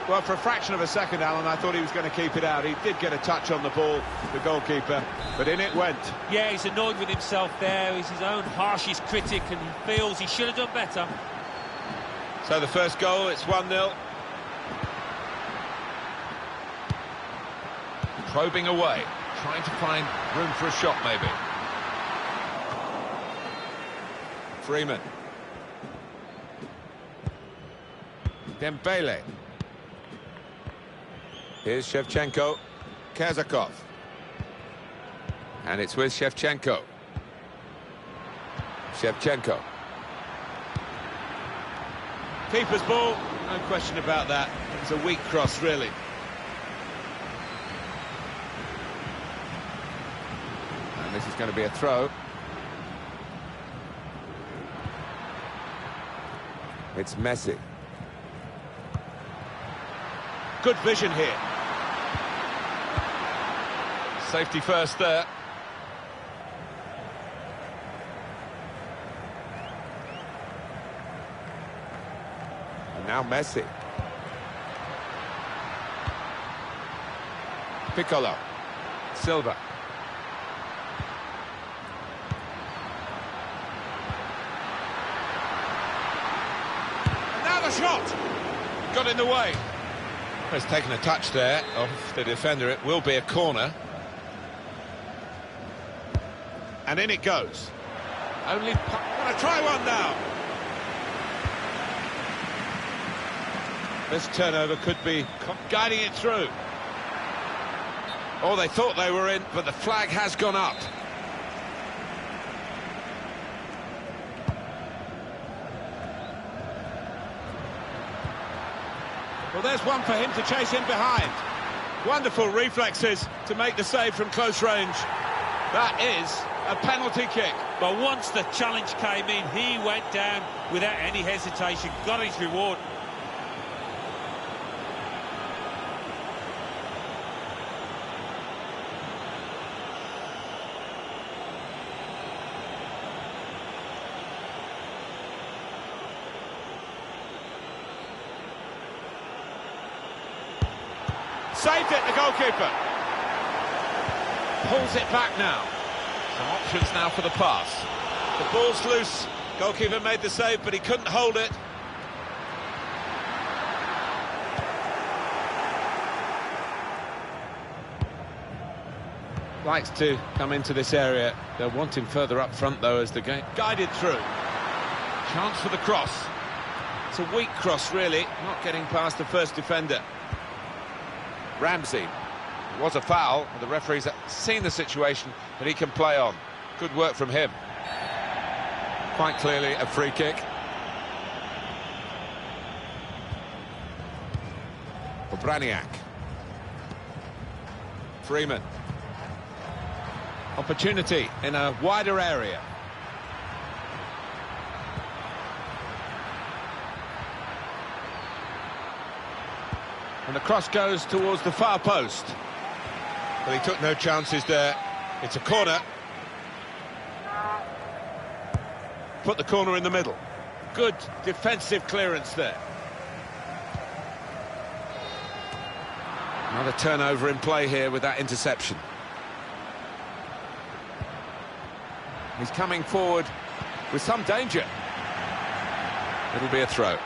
Well, for a fraction of a second, Alan, I thought he was going to keep it out. He did get a touch on the ball, the goalkeeper, but in it went. Yeah, he's annoyed with himself there. He's his own harshest critic, and he feels he should have done better. So the first goal, it's 1-0. Probing away, trying to find room for a shot, maybe. Freeman. Dembele. Here's Shevchenko. Kazakov. And it's with Shevchenko. Shevchenko. Keeper's ball, no question about that. It's a weak cross, really. And this is going to be a throw. It's Messi. Good vision here. Safety first there. And now Messi. Piccolo. Silva. And now the shot! Got in the way. It's taken a touch there off the defender. It will be a corner. And in it goes. Only... Gonna try one now. This turnover could be guiding it through. Oh, they thought they were in, but the flag has gone up. Well, there's one for him to chase in behind. Wonderful reflexes to make the save from close range. That is a penalty kick. But once the challenge came in, he went down without any hesitation, got his reward. Saved it, the goalkeeper. Pulls it back now. Some options now for the pass. The ball's loose. Goalkeeper made the save, but he couldn't hold it. Likes to come into this area. They'll want him further up front, though, as the game guided through. Chance for the cross. It's a weak cross, really. Not getting past the first defender. Ramsey. It was a foul. The referee's seen the situation that he can play on. Good work from him. Quite clearly a free kick. Obraniak. Freeman. Opportunity in a wider area. And the cross goes towards the far post. But he took no chances there. It's a corner. Put the corner in the middle. Good defensive clearance there. Another turnover in play here with that interception. He's coming forward with some danger. It'll be a throw.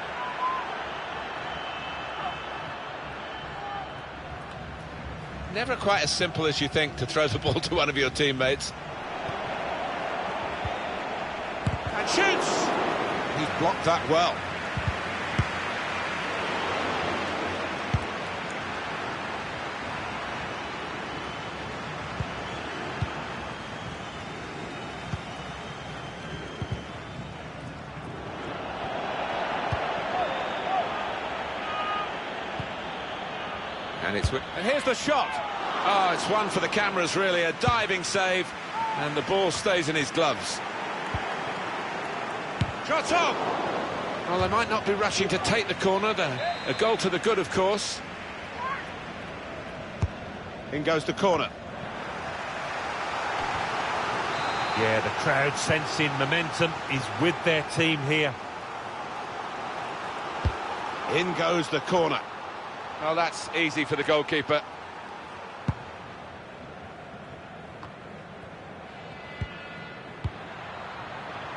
Never quite as simple as you think to throw the ball to one of your teammates. And shoots! He's blocked that well. And here's the shot. Oh, it's one for the cameras, really. A diving save, and the ball stays in his gloves. Shot on! Well, they might not be rushing to take the corner. A goal to the good, of course. In goes the corner. Yeah, the crowd sensing momentum is with their team here. In goes the corner. Well, that's easy for the goalkeeper.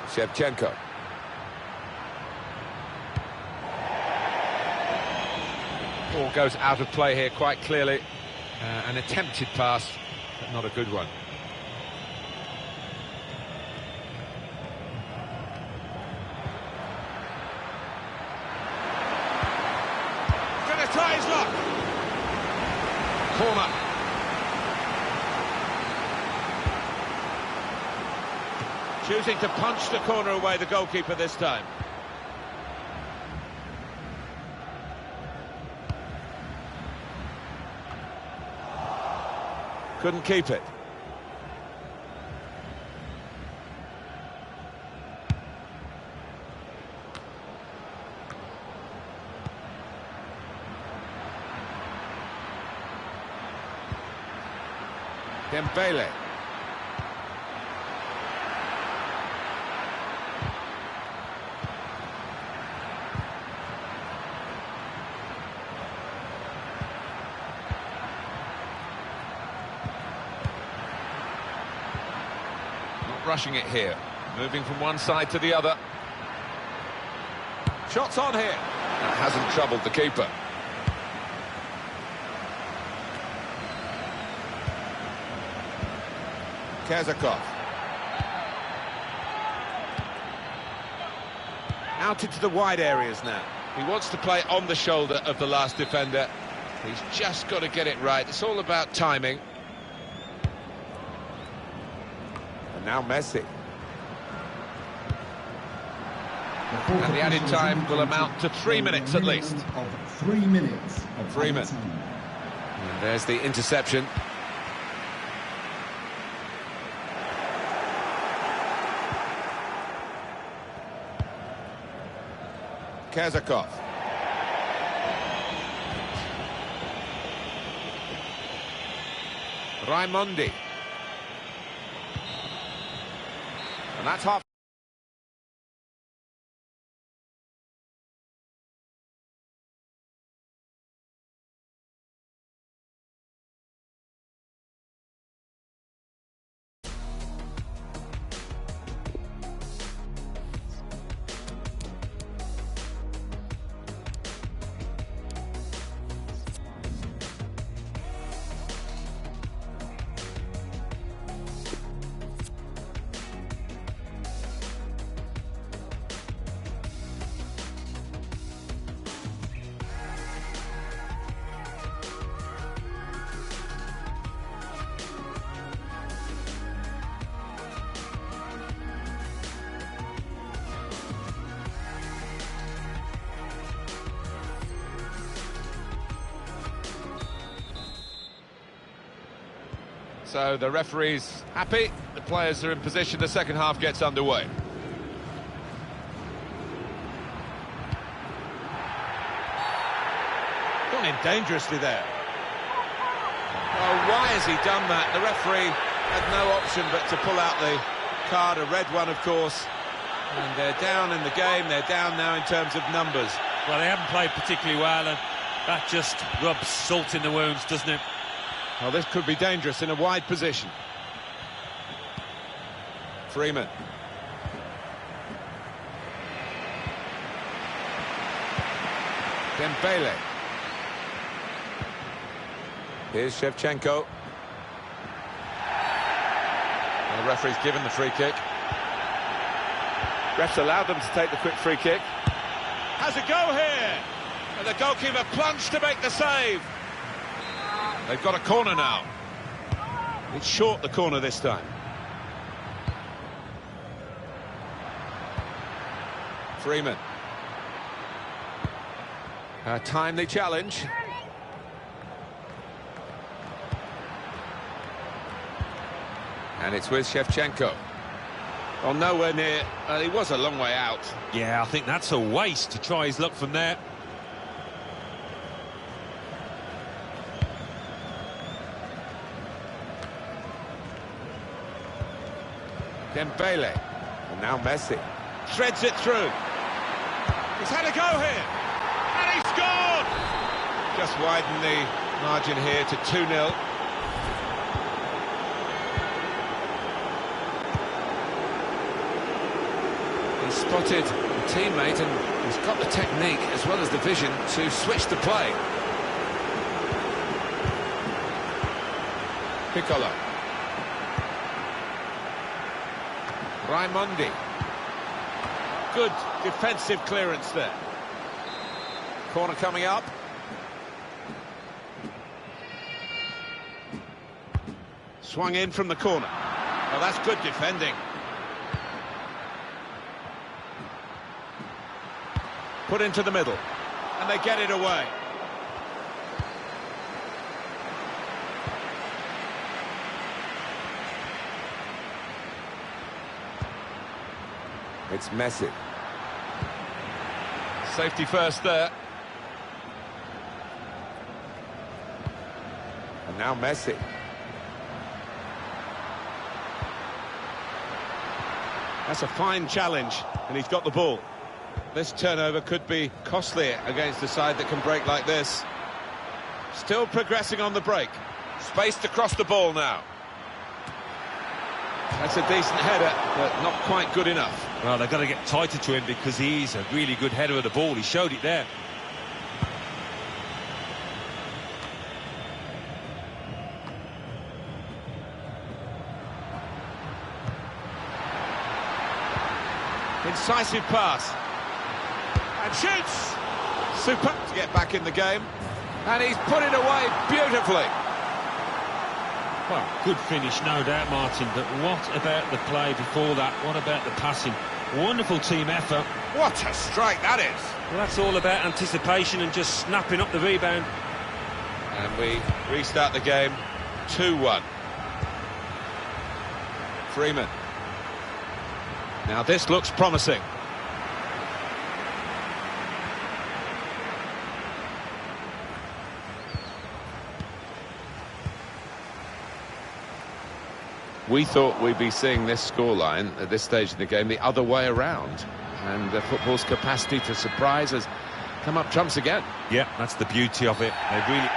Shevchenko. Ball goes out of play here quite clearly. An attempted pass, but not a good one. Going to try his luck. Corner. Choosing to punch the corner away, the goalkeeper this time. Couldn't keep it. Dembele. Rushing it here, moving from one side to the other. Shots on here. That hasn't troubled the keeper. Kezakov. Out into the wide areas now. He wants to play on the shoulder of the last defender. He's just got to get it right. It's all about timing. And now Messi. And the added time will amount to 3 minutes at least. Of 3 minutes of Freeman. added time. And there's the interception. Kezakov. Raimondi. And that's half. So the referee's happy, the players are in position, the second half gets underway. Gone in dangerously there. Oh, why has he done that? The referee had no option but to pull out the card, a red one, of course. And they're down in the game, they're down now in terms of numbers. Well, they haven't played particularly well, and that just rubs salt in the wounds, doesn't it? Well, this could be dangerous in a wide position. Freeman. Dembele. Here's Shevchenko. And the referee's given the free kick. Refs allowed them to take the quick free kick. Has a go here! And the goalkeeper plunged to make the save. They've got a corner now. It's short, the corner this time. Freeman. A timely challenge. And it's with Shevchenko. Well, nowhere near. He was a long way out. Yeah, I think that's a waste to try his luck from there. Dembele. And now Messi. Threads it through. He's had a go here. And he scored! Just widen the margin here to 2-0. He's spotted a teammate and he's got the technique as well as the vision to switch the play. Piccolo. Raimondi. Good defensive clearance there. Corner coming up. Swung in from the corner. Well, that's good defending. Put into the middle. And they get it away. It's Messi. Safety first there. And now Messi. That's a fine challenge, and he's got the ball. This turnover could be costly against a side that can break like this. Still progressing on the break. Spaced across the ball now. That's a decent header, but not quite good enough. Well, they've got to get tighter to him because he's a really good header of the ball. He showed it there. Incisive pass. And shoots! Super to get back in the game. And he's put it away beautifully. Well, good finish, no doubt, Martin, but what about the play before that? What about the passing? Wonderful team effort. What a strike that is. Well, that's all about anticipation and just snapping up the rebound. And we restart the game 2-1. Freeman. Now this looks promising. We thought we'd be seeing this scoreline at this stage of the game the other way around. And football's capacity to surprise has come up trumps again. Yeah, that's the beauty of it. They really...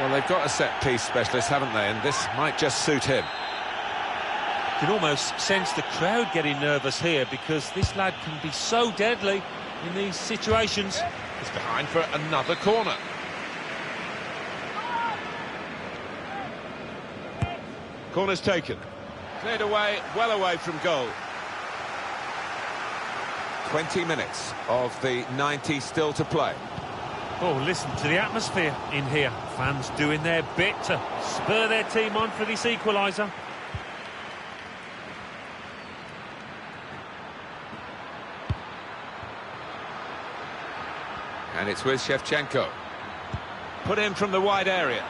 Well, they've got a set-piece specialist, haven't they? And this might just suit him. You can almost sense the crowd getting nervous here because this lad can be so deadly in these situations. It's behind for another corner. Corner's taken. Cleared away, well away from goal. 20 minutes of the 90 still to play. Oh, listen to the atmosphere in here. Fans doing their bit to spur their team on for this equaliser. And it's with Shevchenko. Put in from the wide area.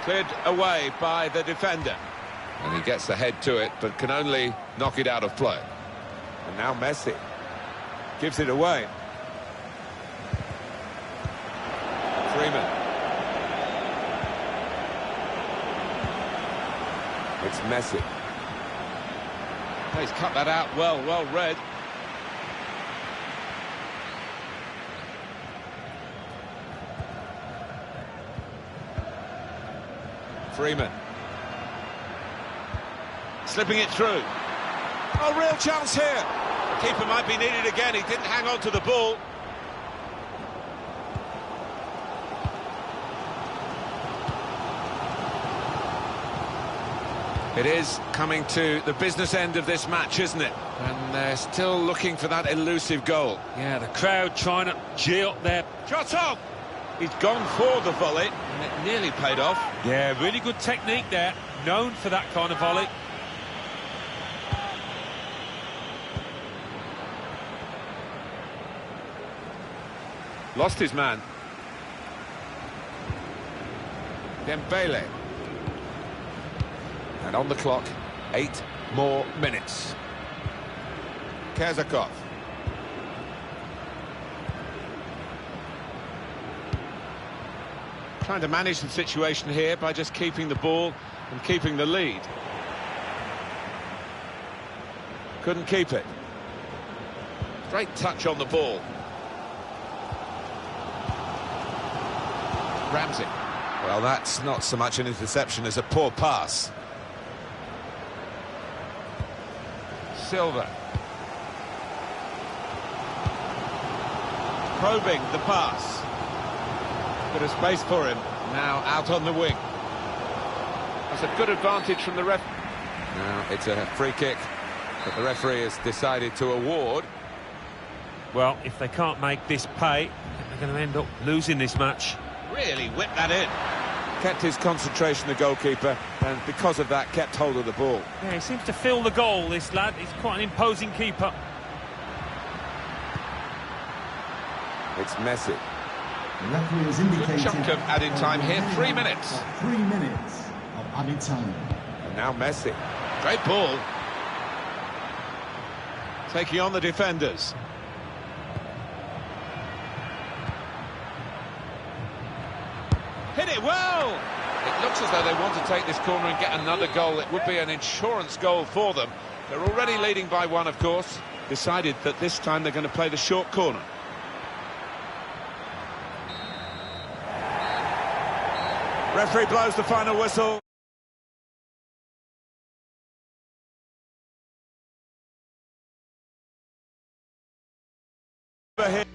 Cleared away by the defender. And he gets the head to it, but can only knock it out of play. And now Messi gives it away. Freeman. It's Messi. He's cut that out well read. Freeman. Slipping it through. Oh, real chance here. The keeper might be needed again. He didn't hang on to the ball. It is coming to the business end of this match, isn't it? And they're still looking for that elusive goal. Yeah, the crowd trying to gee up there. Shot on! He's gone for the volley, and it nearly paid off. Yeah, really good technique there. Known for that kind of volley. Lost his man. Dembele. And on the clock, 8 more minutes. Kazakov. Trying to manage the situation here by just keeping the ball and keeping the lead. Couldn't keep it. Great touch on the ball. Ramsey. Well, that's not so much an interception as a poor pass. Silva. Probing the pass. Bit of space for him. Now out on the wing. A That's a good advantage from the ref. Now it's a free kick that the referee has decided to award. Well, if they can't make this pay, they're going to end up losing this match. Really whipped that in. Kept his concentration, the goalkeeper, and because of that kept hold of the ball. Yeah, he seems to feel the goal, this lad. He's quite an imposing keeper. It's Messi. The referee has indicated Good chunk of added time here, 3 minimum minutes. of 3 minutes of added time. And now Messi. Great ball. Taking on the defenders. Hit it well! It looks as though they want to take this corner and get another goal. It would be an insurance goal for them. They're already leading by one, of course. Decided that this time they're going to play the short corner. Referee blows the final whistle. Here.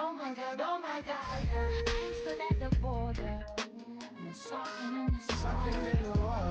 Oh my god, oh my god. Stood at the border. And something in the sun.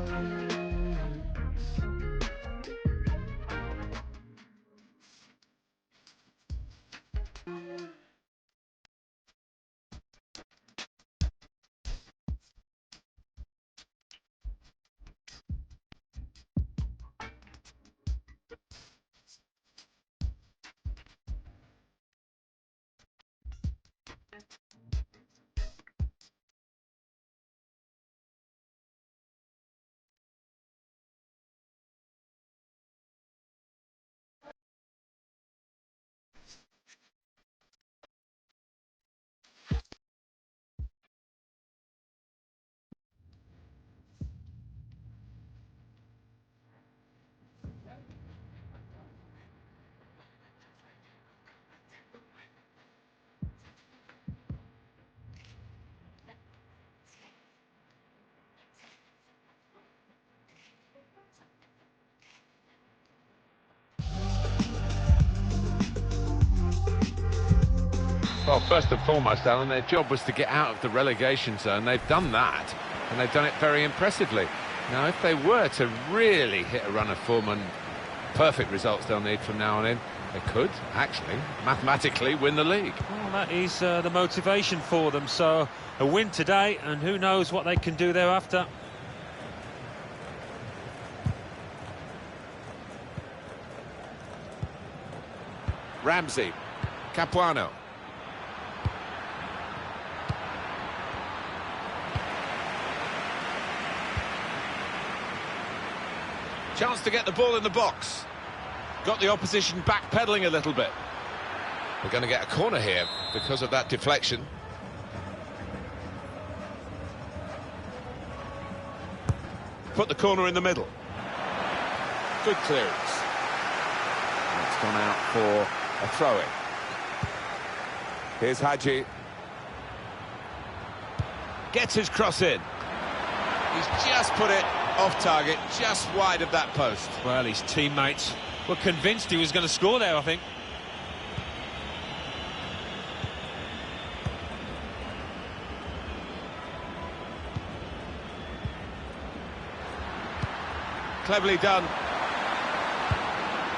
Well, first and foremost, Alan, their job was to get out of the relegation zone. They've done that, and they've done it very impressively. Now, if they were to really hit a run of form and perfect results they'll need from now on in, they could, actually, mathematically win the league. Well, that is the motivation for them. So, a win today, and who knows what they can do thereafter. Ramsey, Capuano. Chance to get the ball in the box. Got the opposition backpedaling a little bit. We're going to get a corner here because of that deflection. Put the corner in the middle. Good clearance. And it's gone out for a throw-in. Here's Hadji. Gets his cross in. He's just put it off target, just wide of that post. Well, his teammates were convinced he was going to score there, I think. Cleverly done.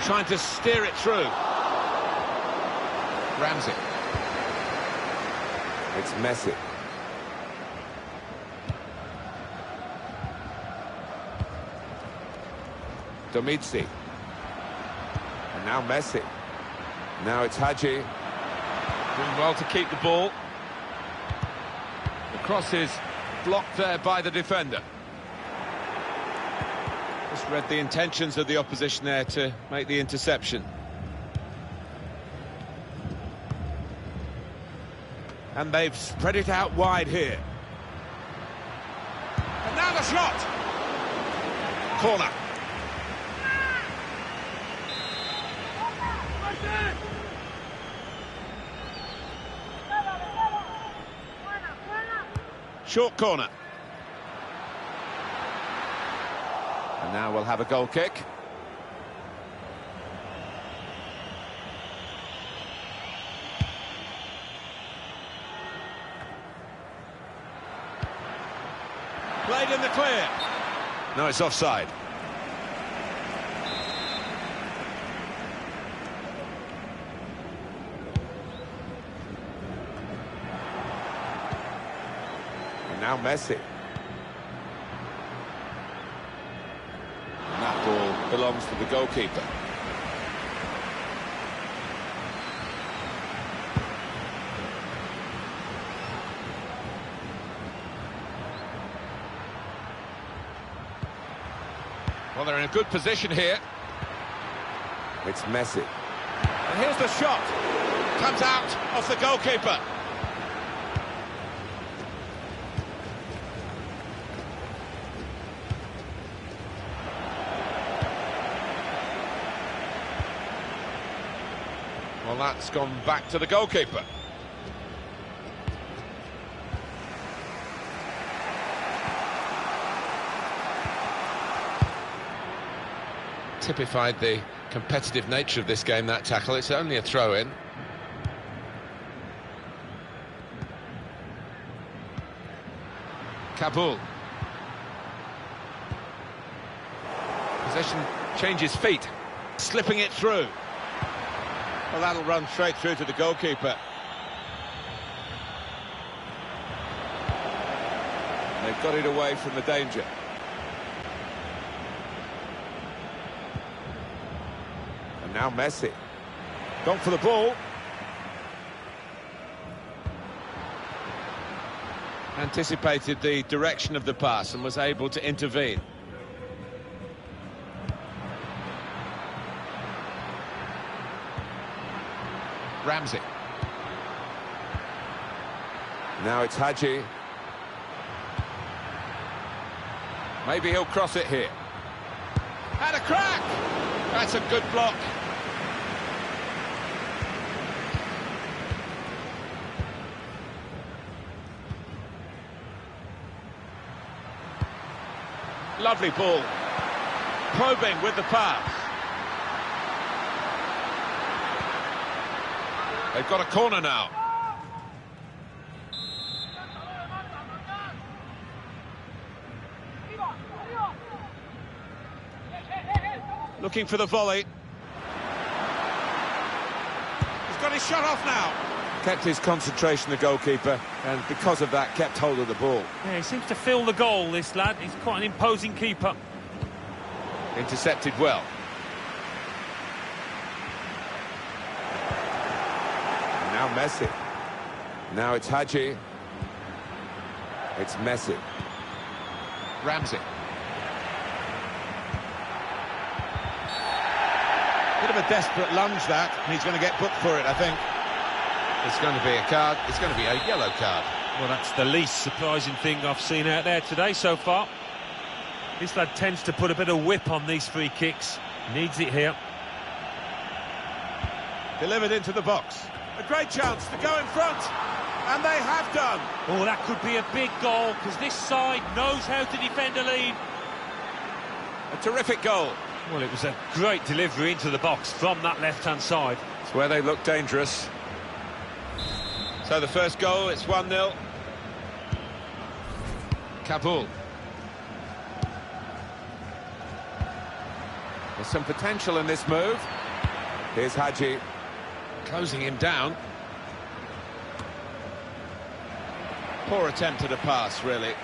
Trying to steer it through. Ramsey. It's Messi. Domizzi. And now Messi. Now it's Hadji. Doing well to keep the ball. The cross is blocked there by the defender. Just read the intentions of the opposition there to make the interception. And they've spread it out wide here. And now the shot! Corner. Short corner. And now we'll have a goal kick. Played in the clear. No, it's offside. And now Messi. And that ball belongs to the goalkeeper. Well, they're in a good position here. It's Messi. And here's the shot. Comes out off the goalkeeper. Well, that's gone back to the goalkeeper. Typified the competitive nature of this game, that tackle. It's only a throw-in. Kabul. Possession changes feet. Slipping it through. Well, that'll run straight through to the goalkeeper. They've got it away from the danger. And now Messi. Gone for the ball. Anticipated the direction of the pass and was able to intervene. Ramsey. Now it's Hadji. Maybe he'll cross it here. Had a crack! That's a good block. Lovely ball. Probing with the pass. They've got a corner now. Looking for the volley. He's got his shot off now. Kept his concentration, the goalkeeper, and because of that, kept hold of the ball. Yeah, he seems to fill the goal, this lad. He's quite an imposing keeper. Intercepted well. Now Messi. Now it's Hadji. It's Messi. Ramsey. Bit of a desperate lunge that. He's going to get booked for it, I think. It's going to be a card. It's going to be a yellow card. Well, that's the least surprising thing I've seen out there today so far. This lad tends to put a bit of whip on these free kicks. Needs it here. Delivered into the box. A great chance to go in front. And they have done. Oh, that could be a big goal, because this side knows how to defend a lead. A terrific goal. Well, it was a great delivery into the box from that left-hand side. It's where they look dangerous. So the first goal, it's 1-0. Kabul. There's some potential in this move. Here's Hadji. Closing him down. Poor attempt at a pass, really.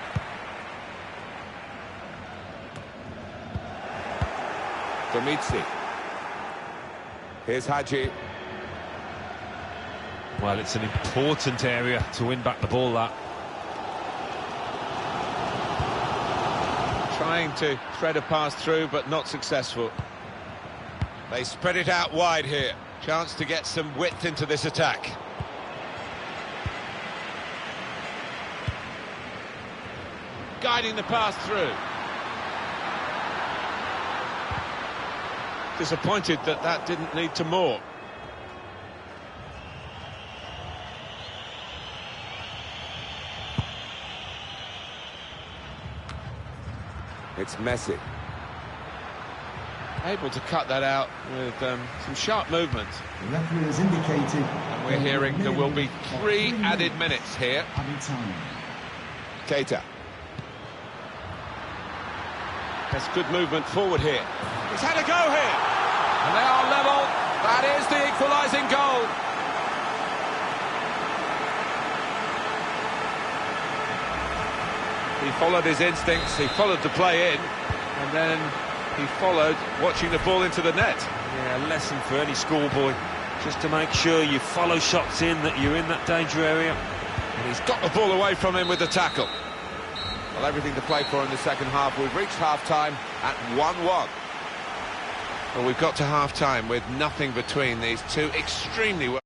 Domitzi. Here's Hadji. Well, it's an important area to win back the ball, that. Trying to thread a pass through, but not successful. They spread it out wide here. Chance to get some width into this attack. Guiding the pass through. Disappointed that that didn't lead to more. It's Messi. Able to cut that out with some sharp movement. The referee has indicated. And we're hearing there will be 3 added minutes here. Added time. Keita. That's good movement forward here. He's had a go here. And they are level. That is the equalising goal. He followed his instincts, he followed the play in, and then he followed watching the ball into the net. Yeah, a lesson for any schoolboy. Just to make sure you follow shots in, that you're in that danger area. And he's got the ball away from him with the tackle. Well, everything to play for in the second half. We've reached half-time at 1-1. Well, we've got to half-time with nothing between these two extremely well.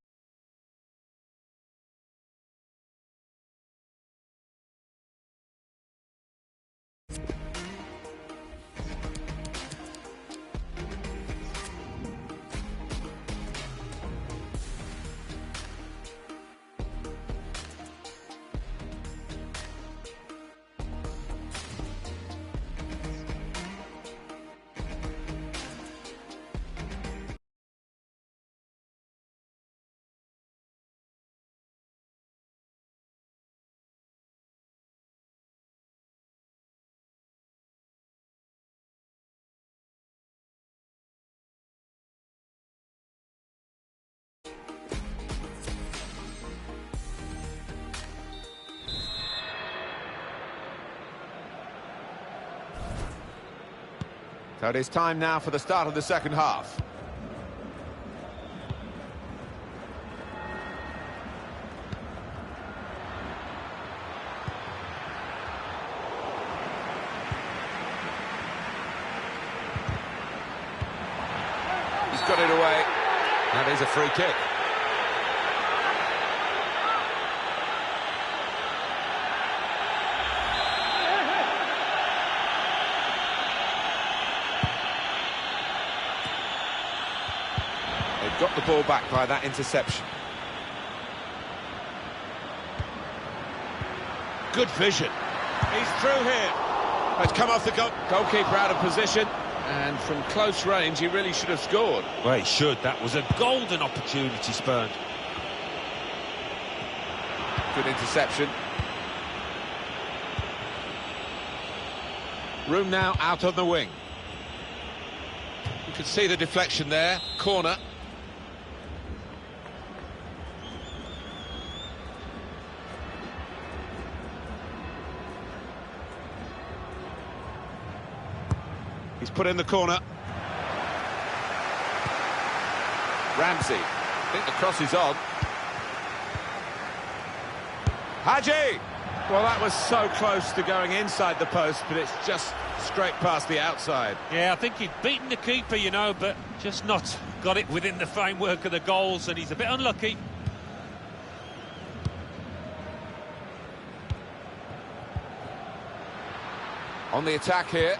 So it is time now for the start of the second half. He's got it away. That is a free kick. Got the ball back by that interception. Good vision. He's through here. It's come off the goalkeeper out of position, and from close range he really should have scored. Well, he should. That was a golden opportunity spurned. Good interception. Room now out on the wing. Could see the deflection there. Corner. He's put in the corner. Ramsey. I think the cross is on. Hadji! Well, that was so close to going inside the post, but it's just straight past the outside. Yeah, I think he'd beaten the keeper, you know, but just not got it within the framework of the goals, and he's a bit unlucky. On the attack here.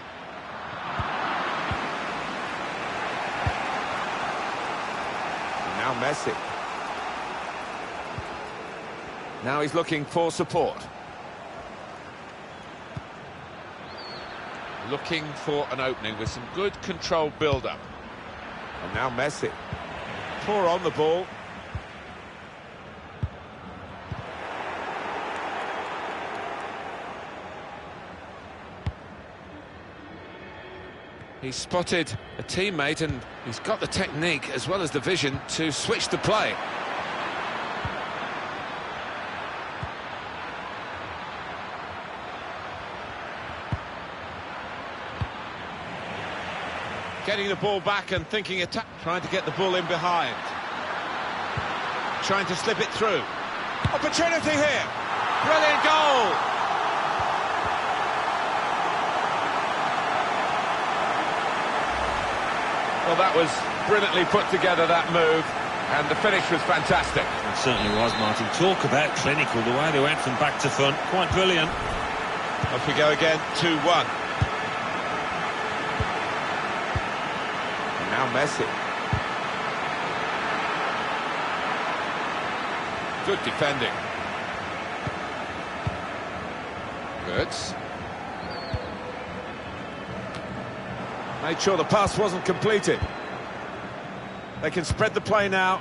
And now Messi. Now he's looking for support. Looking for an opening with some good controlled build-up. And now Messi. Poor on the ball. He's spotted a teammate and he's got the technique as well as the vision to switch the play. Getting the ball back and thinking attack, trying to get the ball in behind. Trying to slip it through. Opportunity here. Brilliant goal. Well, that was brilliantly put together, that move, and the finish was fantastic. It certainly was, Martin. Talk about clinical, the way they went from back to front. Quite brilliant. Off we go again, 2-1. Now Messi. Good defending. Goods. Made sure the pass wasn't completed. They can spread the play now.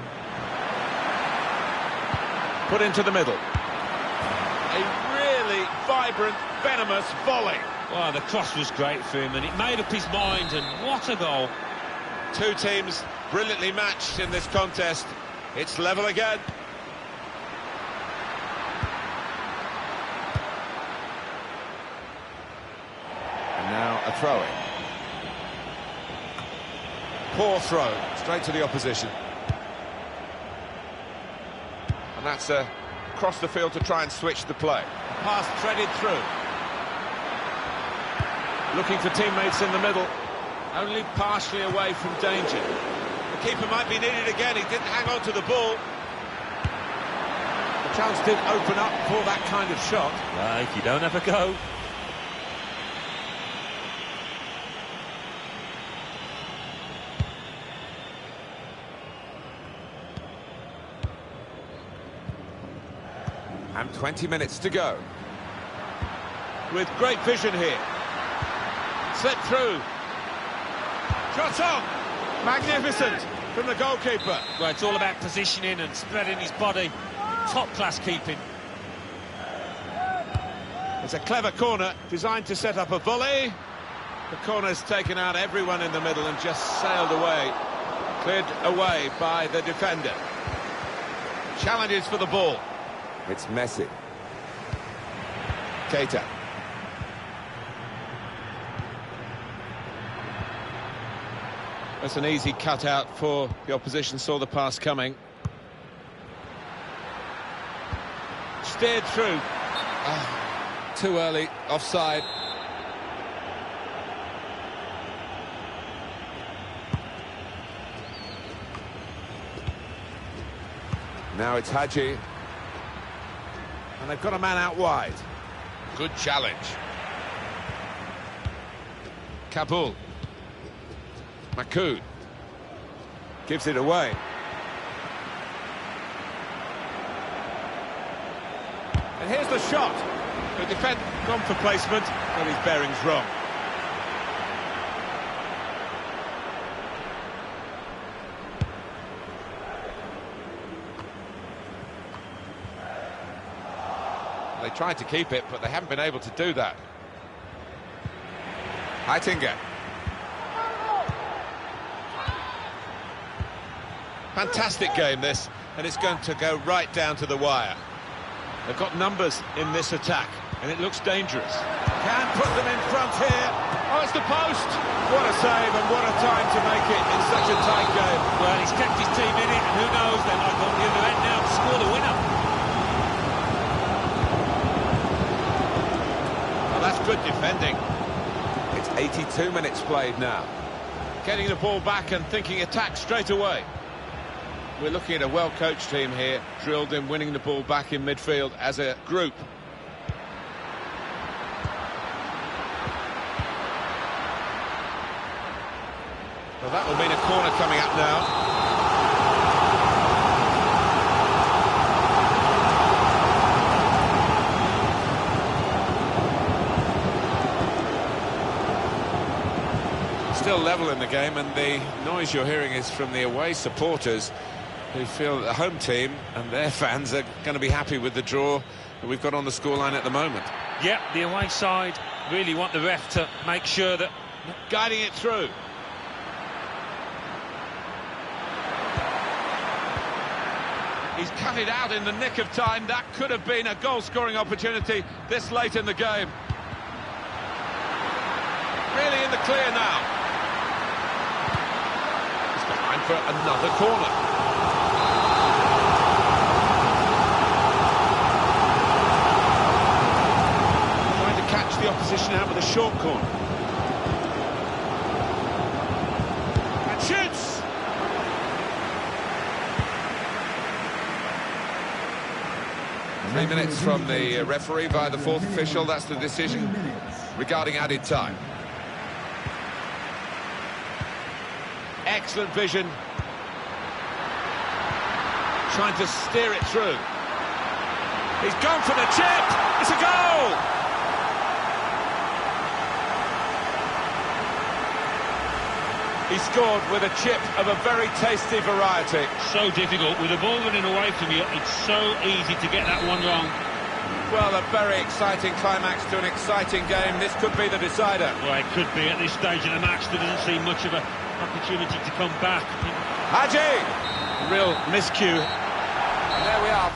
Put into the middle. A really vibrant, venomous volley. Well, the cross was great for him, and it made up his mind, and what a goal. Two teams brilliantly matched in this contest. It's level again. And now a throw-in. Poor throw, straight to the opposition. And that's across the field to try and switch the play. Pass threaded through. Looking for teammates in the middle. Only partially away from danger. The keeper might be needed again. He didn't hang on to the ball. The chance did open up for that kind of shot. Right, you don't have a go. And 20 minutes to go. With great vision here. Slip through. Shot on! Magnificent from the goalkeeper. Well, it's all about positioning and spreading his body. Top-class keeping. It's a clever corner designed to set up a volley. The corner's taken out everyone in the middle and just sailed away. Cleared away by the defender. Challenges for the ball. It's Messi. Keita. That's an easy cutout for the opposition, saw the pass coming. Steered through. Too early, offside. Now it's Hadji. And they've got a man out wide. Good challenge. Kabul. Makud. Gives it away. And here's the shot. The defence gone for placement, but his bearing's wrong. They tried to keep it, but they haven't been able to do that. Heitinga. Fantastic game this, and it's going to go right down to the wire. They've got numbers in this attack, and it looks dangerous. Can put them in front here. Oh, it's the post! What a save and what a time to make it in such a tight game. Well, he's kept his team in it, and who knows, they might go on the other end now to score the winner. Well, that's good defending. It's 82 minutes played now. Getting the ball back and thinking attack straight away. We're looking at a well-coached team here, drilled in winning the ball back in midfield as a group. Well, that will mean a corner coming up now. Still level in the game, and the noise you're hearing is from the away supporters who feel that the home team and their fans are going to be happy with the draw that we've got on the scoreline at the moment. Yeah, the away side really want the ref to make sure that... Guiding it through. He's cut it out in the nick of time. That could have been a goal-scoring opportunity this late in the game. Really in the clear now. He's behind for another corner. Trying to catch the opposition out with a short corner. And shoots! 3 minutes from the referee via the fourth official. That's the decision regarding added time. Excellent vision. Trying to steer it through. He's gone for the chip. It's a goal! He scored with a chip of a very tasty variety. So difficult. With the ball running away from you, it's so easy to get that one wrong. Well, a very exciting climax to an exciting game. This could be the decider. Well, it could be at this stage of the match. There doesn't seem much of an opportunity to come back. Haji! Real miscue. And there we are.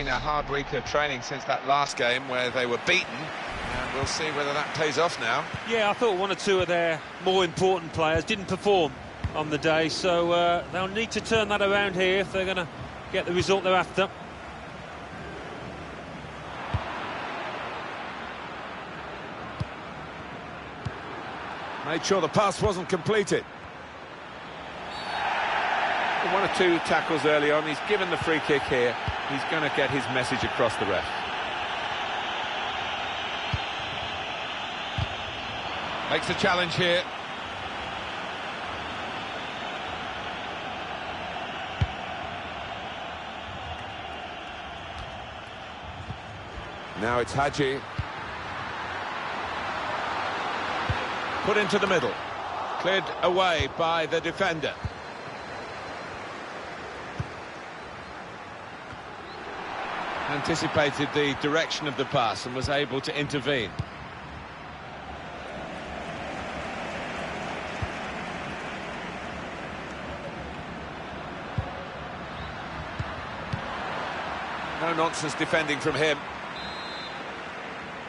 been a hard week of training since that last game where they were beaten, and we'll see whether that pays off now. Yeah, I thought one or two of their more important players didn't perform on the day, so they'll need to turn that around here if they're going to get the result they're after. Made sure the pass wasn't completed. One or two tackles early on. He's given the free kick here. He's going to get his message across the ref. Makes the challenge here. Now it's Hadji. Put into the middle. Cleared away by the defender. Anticipated the direction of the pass and was able to intervene. No nonsense defending from him.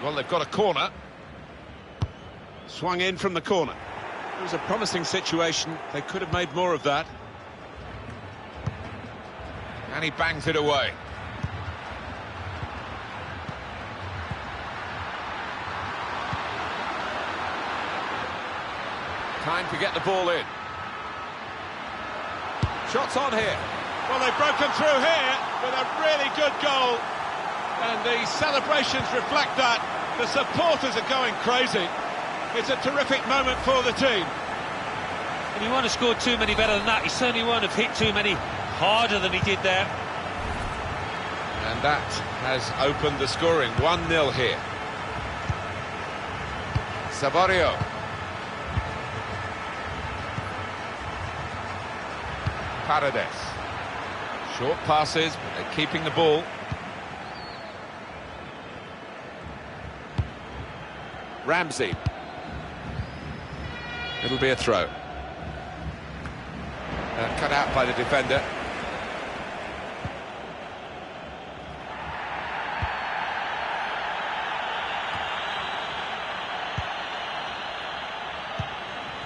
Well, they've got a corner. Swung in from the corner. It was a promising situation. They could have made more of that. And he bangs it away. Time to get the ball in. Shots on here. Well, they've broken through here with a really good goal. And the celebrations reflect that. The supporters are going crazy. It's a terrific moment for the team. And he won't have scored too many better than that. He certainly won't have hit too many harder than he did there. And that has opened the scoring. 1-0 here. Saborio. Paredes. Short passes, but they're keeping the ball. Ramsey. It'll be a throw. Cut out by the defender.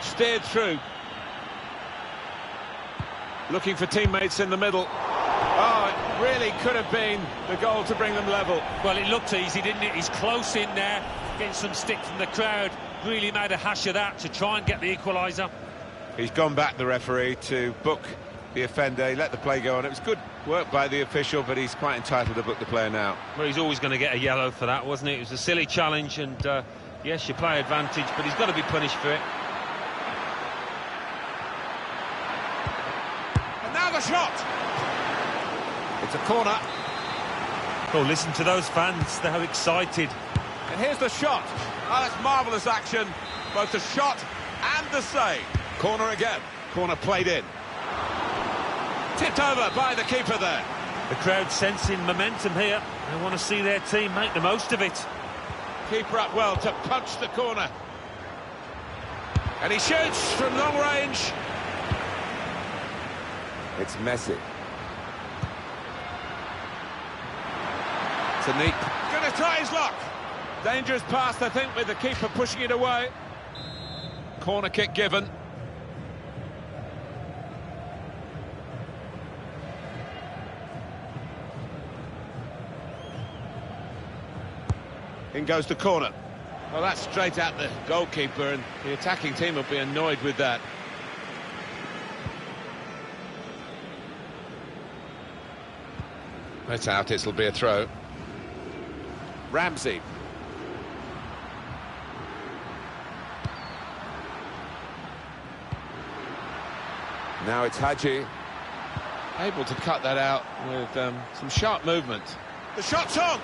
Steered through. Looking for teammates in the middle. Oh, it really could have been the goal to bring them level. Well, it looked easy, didn't it? He's close in there, getting some stick from the crowd. Really made a hash of that to try and get the equaliser. He's gone back, the referee, to book the offender. He let the play go on. It was good work by the official, but he's quite entitled to book the player now. Well, he's always going to get a yellow for that, wasn't it? It was a silly challenge, and yes, you play advantage, but he's got to be punished for it. And now the shot! It's a corner. Oh, listen to those fans. They're excited. And here's the shot. Oh, that's marvellous action. Both the shot and the save. Corner again. Corner played in. Tipped over by the keeper there. The crowd sensing momentum here. They want to see their team make the most of it. Keeper up well to punch the corner. And he shoots from long range. It's Messi. It's a neat. Gonna try his luck. Dangerous pass, I think, with the keeper pushing it away. Corner kick given. In goes the corner. Well, that's straight at the goalkeeper, and the attacking team will be annoyed with that. That's out, it'll be a throw. Ramsey. Now it's Hadji. Able to cut that out with some sharp movement. The shot's on!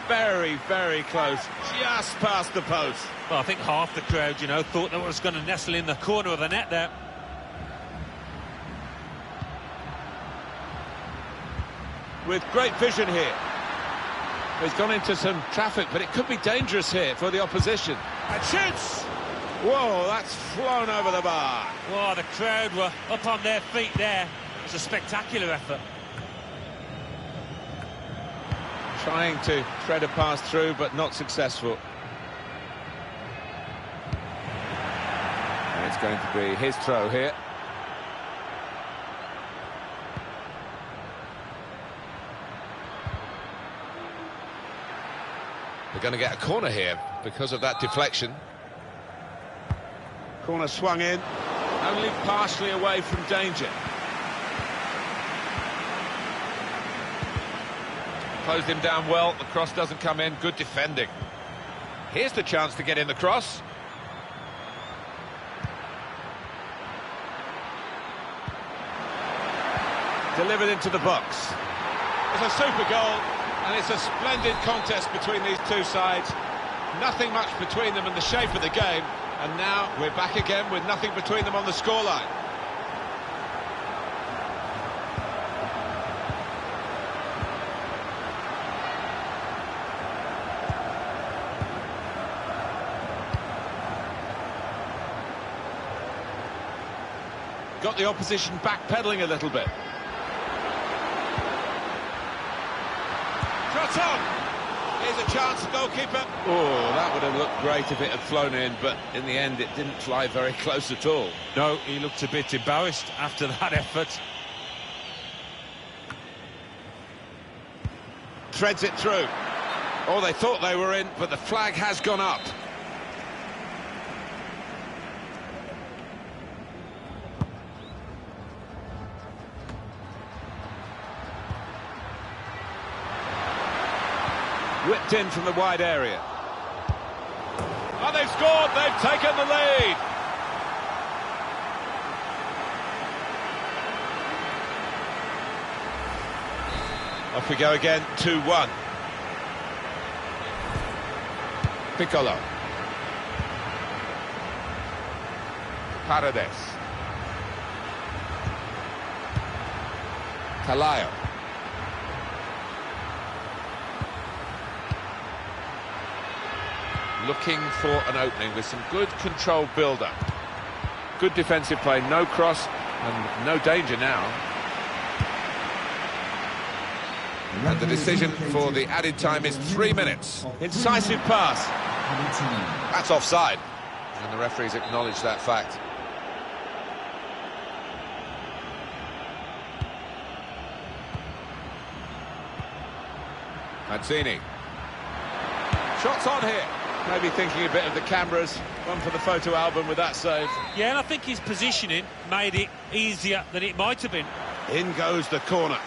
Very, very close. Just past the post. Well, I think half the crowd, you know, thought that was going to nestle in the corner of the net there. With great vision here. He's gone into some traffic, but it could be dangerous here for the opposition. And shoots! Whoa, that's flown over the bar. Oh, the crowd were up on their feet there. It was a spectacular effort. Trying to thread a pass through, but not successful. And it's going to be his throw here. They're going to get a corner here because of that deflection. Corner swung in, only partially away from danger. Closed him down well, the cross doesn't come in, good defending. Here's the chance to get in the cross. Delivered into the box. It's a super goal, and it's a splendid contest between these two sides. Nothing much between them in the shape of the game, and now we're back again with nothing between them on the scoreline. Got the opposition backpedaling a little bit. Shot on! Here's a chance, goalkeeper. Oh, that would have looked great if it had flown in, but in the end it didn't fly very close at all. No, he looked a bit embarrassed after that effort. Threads it through. Oh, they thought they were in, but the flag has gone up. Whipped in from the wide area. Oh, they've scored, they've taken the lead. Off we go again, 2-1. Piccolo. Paredes. Calayo. Looking for an opening with some good controlled build-up. Good defensive play, no cross and no danger now. And the decision for the added time is 3 minutes. Incisive pass. That's offside. And the referees acknowledge that fact. Mazzini. Shots on here. Maybe thinking a bit of the cameras. One for the photo album with that save. Yeah, and I think his positioning made it easier than it might have been. In goes the corner.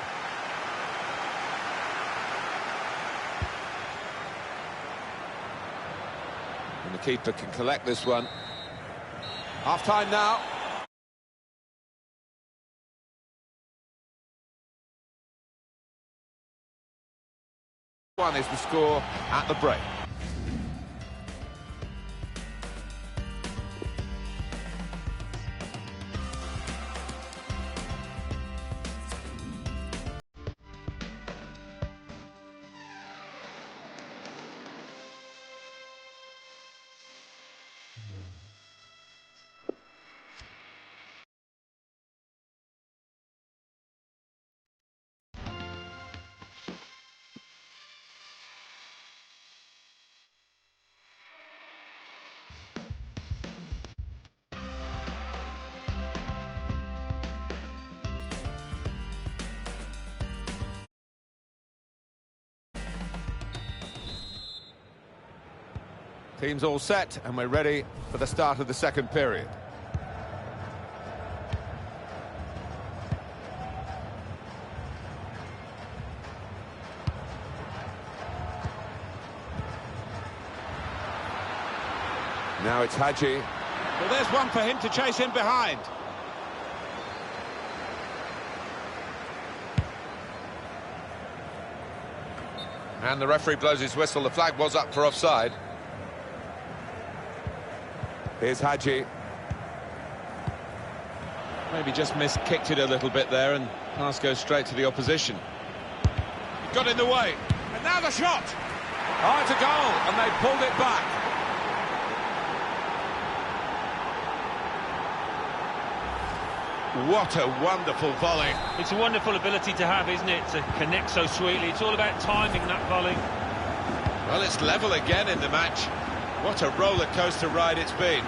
And the keeper can collect this one. Half-time now. One is the score at the break. Team's all set, and we're ready for the start of the second period. Now it's Hadji. Well, there's one for him to chase in behind. And the referee blows his whistle. The flag was up for offside. Here's Hadji. Maybe just kicked it a little bit there, and pass goes straight to the opposition. Got in the way, and now the shot! Oh, it's a goal, and they pulled it back. What a wonderful volley. It's a wonderful ability to have, isn't it, to connect so sweetly. It's all about timing that volley. Well, it's level again in the match. What a roller coaster ride it's been.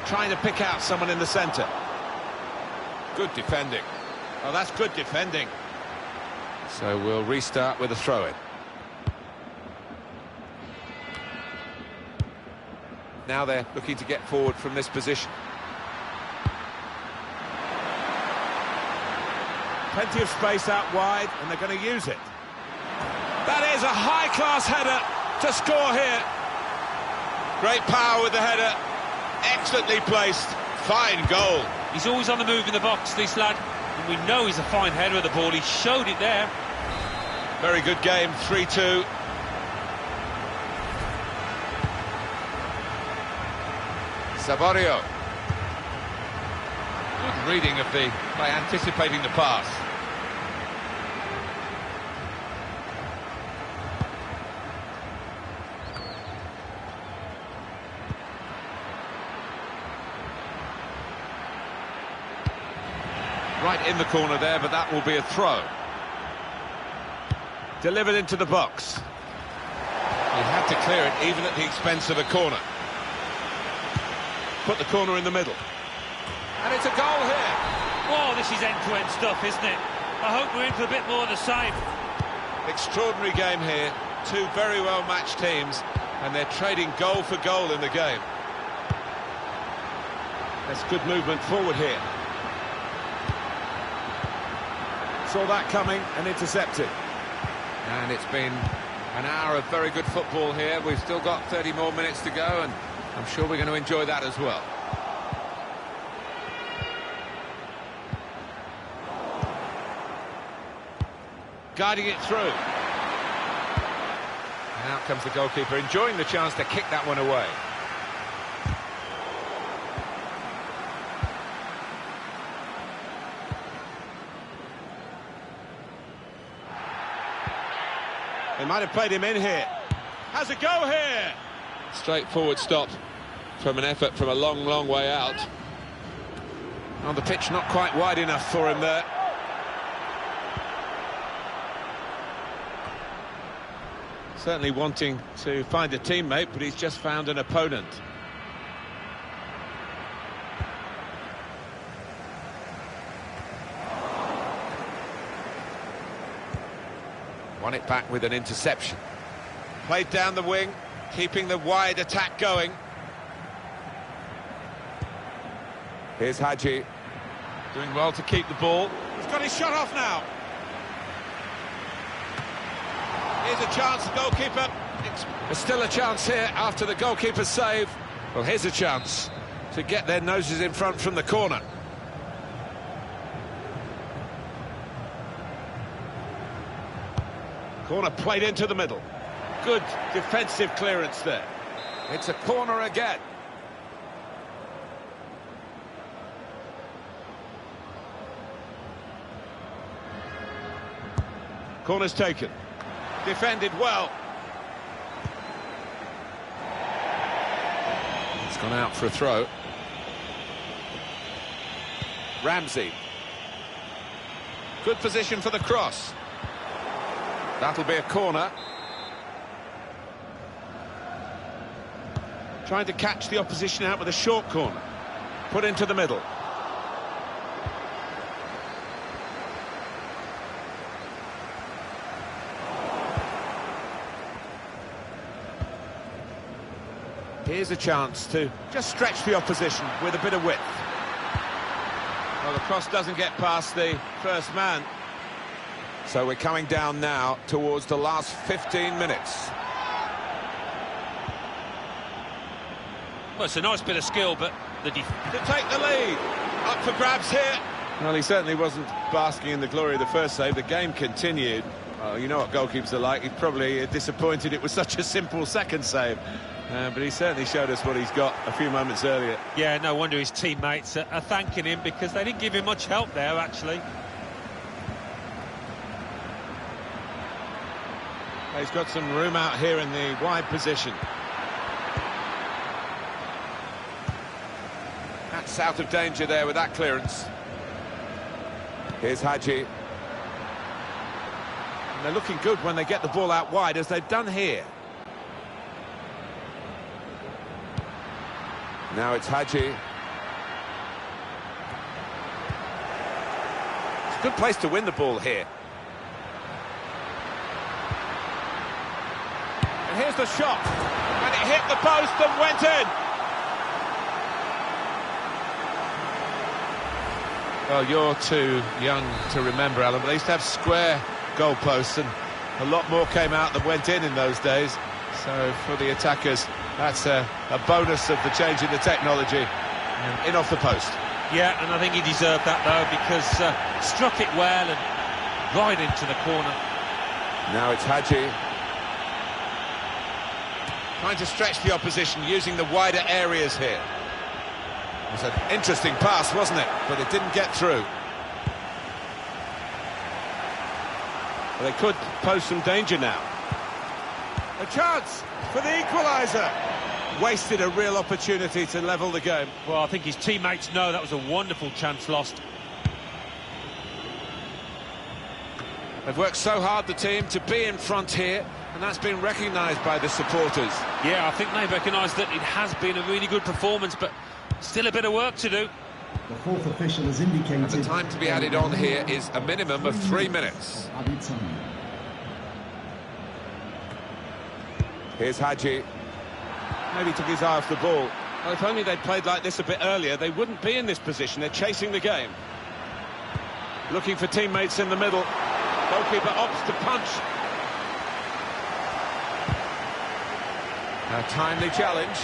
Trying to pick out someone in the centre. Good defending. Oh, that's good defending. So we'll restart with a throw-in. Now they're looking to get forward from this position. Plenty of space out wide, and they're going to use it. That is a high-class header to score here. Great power with the header. Excellently placed. Fine goal. He's always on the move in the box, this lad. And we know he's a fine header of the ball. He showed it there. Very good game, 3-2. Saborio. Good reading of the by anticipating the pass. Right in the corner there, but that will be a throw. Delivered into the box. He had to clear it, even at the expense of a corner. Put the corner in the middle. And it's a goal here. Oh, this is end-to-end stuff, isn't it? I hope we're in for a bit more of the same. Extraordinary game here. Two very well-matched teams, and they're trading goal for goal in the game. That's good movement forward here. Saw that coming and intercepted. And it's been an hour of very good football here. We've still got 30 more minutes to go, and I'm sure we're going to enjoy that as well. Guiding it through. And out comes the goalkeeper, enjoying the chance to kick that one away. They might have played him in here. Has a go here. Straightforward stop from an effort from a long, long way out. On the pitch, not quite wide enough for him there. Certainly wanting to find a teammate, but he's just found an opponent. Won it back with an interception. Played down the wing, keeping the wide attack going. Here's Hadji. Doing well to keep the ball. He's got his shot off now. Here's a chance, the goalkeeper. There's still a chance here after the goalkeeper's save. Well, here's a chance to get their noses in front from the corner. Corner played into the middle. Good defensive clearance there. It's a corner again. Corner's taken. Defended well. It's gone out for a throw. Ramsey. Good position for the cross. That'll be a corner. Trying to catch the opposition out with a short corner. Put into the middle. Here's a chance to just stretch the opposition with a bit of width. Well, the cross doesn't get past the first man. So we're coming down now towards the last 15 minutes. Well, it's a nice bit of skill, but the To take the lead. Up for grabs here. Well, he certainly wasn't basking in the glory of the first save. The game continued. Oh, you know what goalkeepers are like. He's probably disappointed it was such a simple second save. But he certainly showed us what he's got a few moments earlier. Yeah, no wonder his teammates are thanking him, because they didn't give him much help there, actually. He's got some room out here in the wide position. gets out of danger there with that clearance. Here's Hadji. And they're looking good when they get the ball out wide, as they've done here. Now it's Hadji. It's a good place to win the ball here. And here's the shot. And it hit the post and went in. Well, you're too young to remember, Alan, but they used to have square goalposts, and a lot more came out than went in those days. So for the attackers, that's a bonus of the change in the technology. And in off the post. Yeah, and I think he deserved that, though, because struck it well and right into the corner. Now it's Hadji. Trying to stretch the opposition, using the wider areas here. It was an interesting pass, wasn't it? But it didn't get through. Well, they could pose some danger now. A chance for the equaliser. Wasted a real opportunity to level the game. Well, I think his teammates know that was a wonderful chance lost. They've worked so hard, the team, to be in front here, and that's been recognised by the supporters. Yeah, I think they recognise that it has been a really good performance, but still a bit of work to do. The fourth official has indicated... And the time to be added on here is a minimum of 3 minutes. Added time. Here's Hadji. Maybe took his eye off the ball. Well, if only they'd played like this a bit earlier, they wouldn't be in this position. They're chasing the game. Looking for teammates in the middle. Goalkeeper opts to punch. A timely challenge.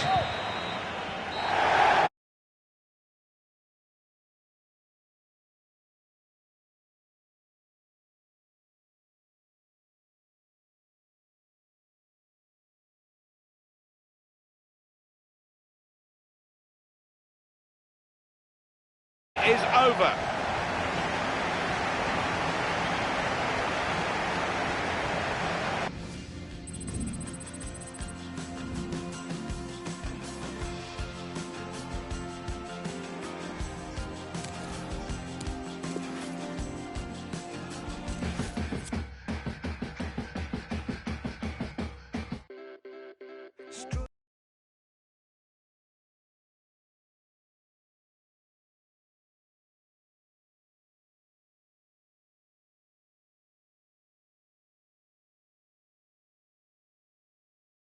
Is over.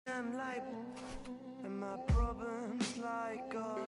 I'm like, and my problems like God.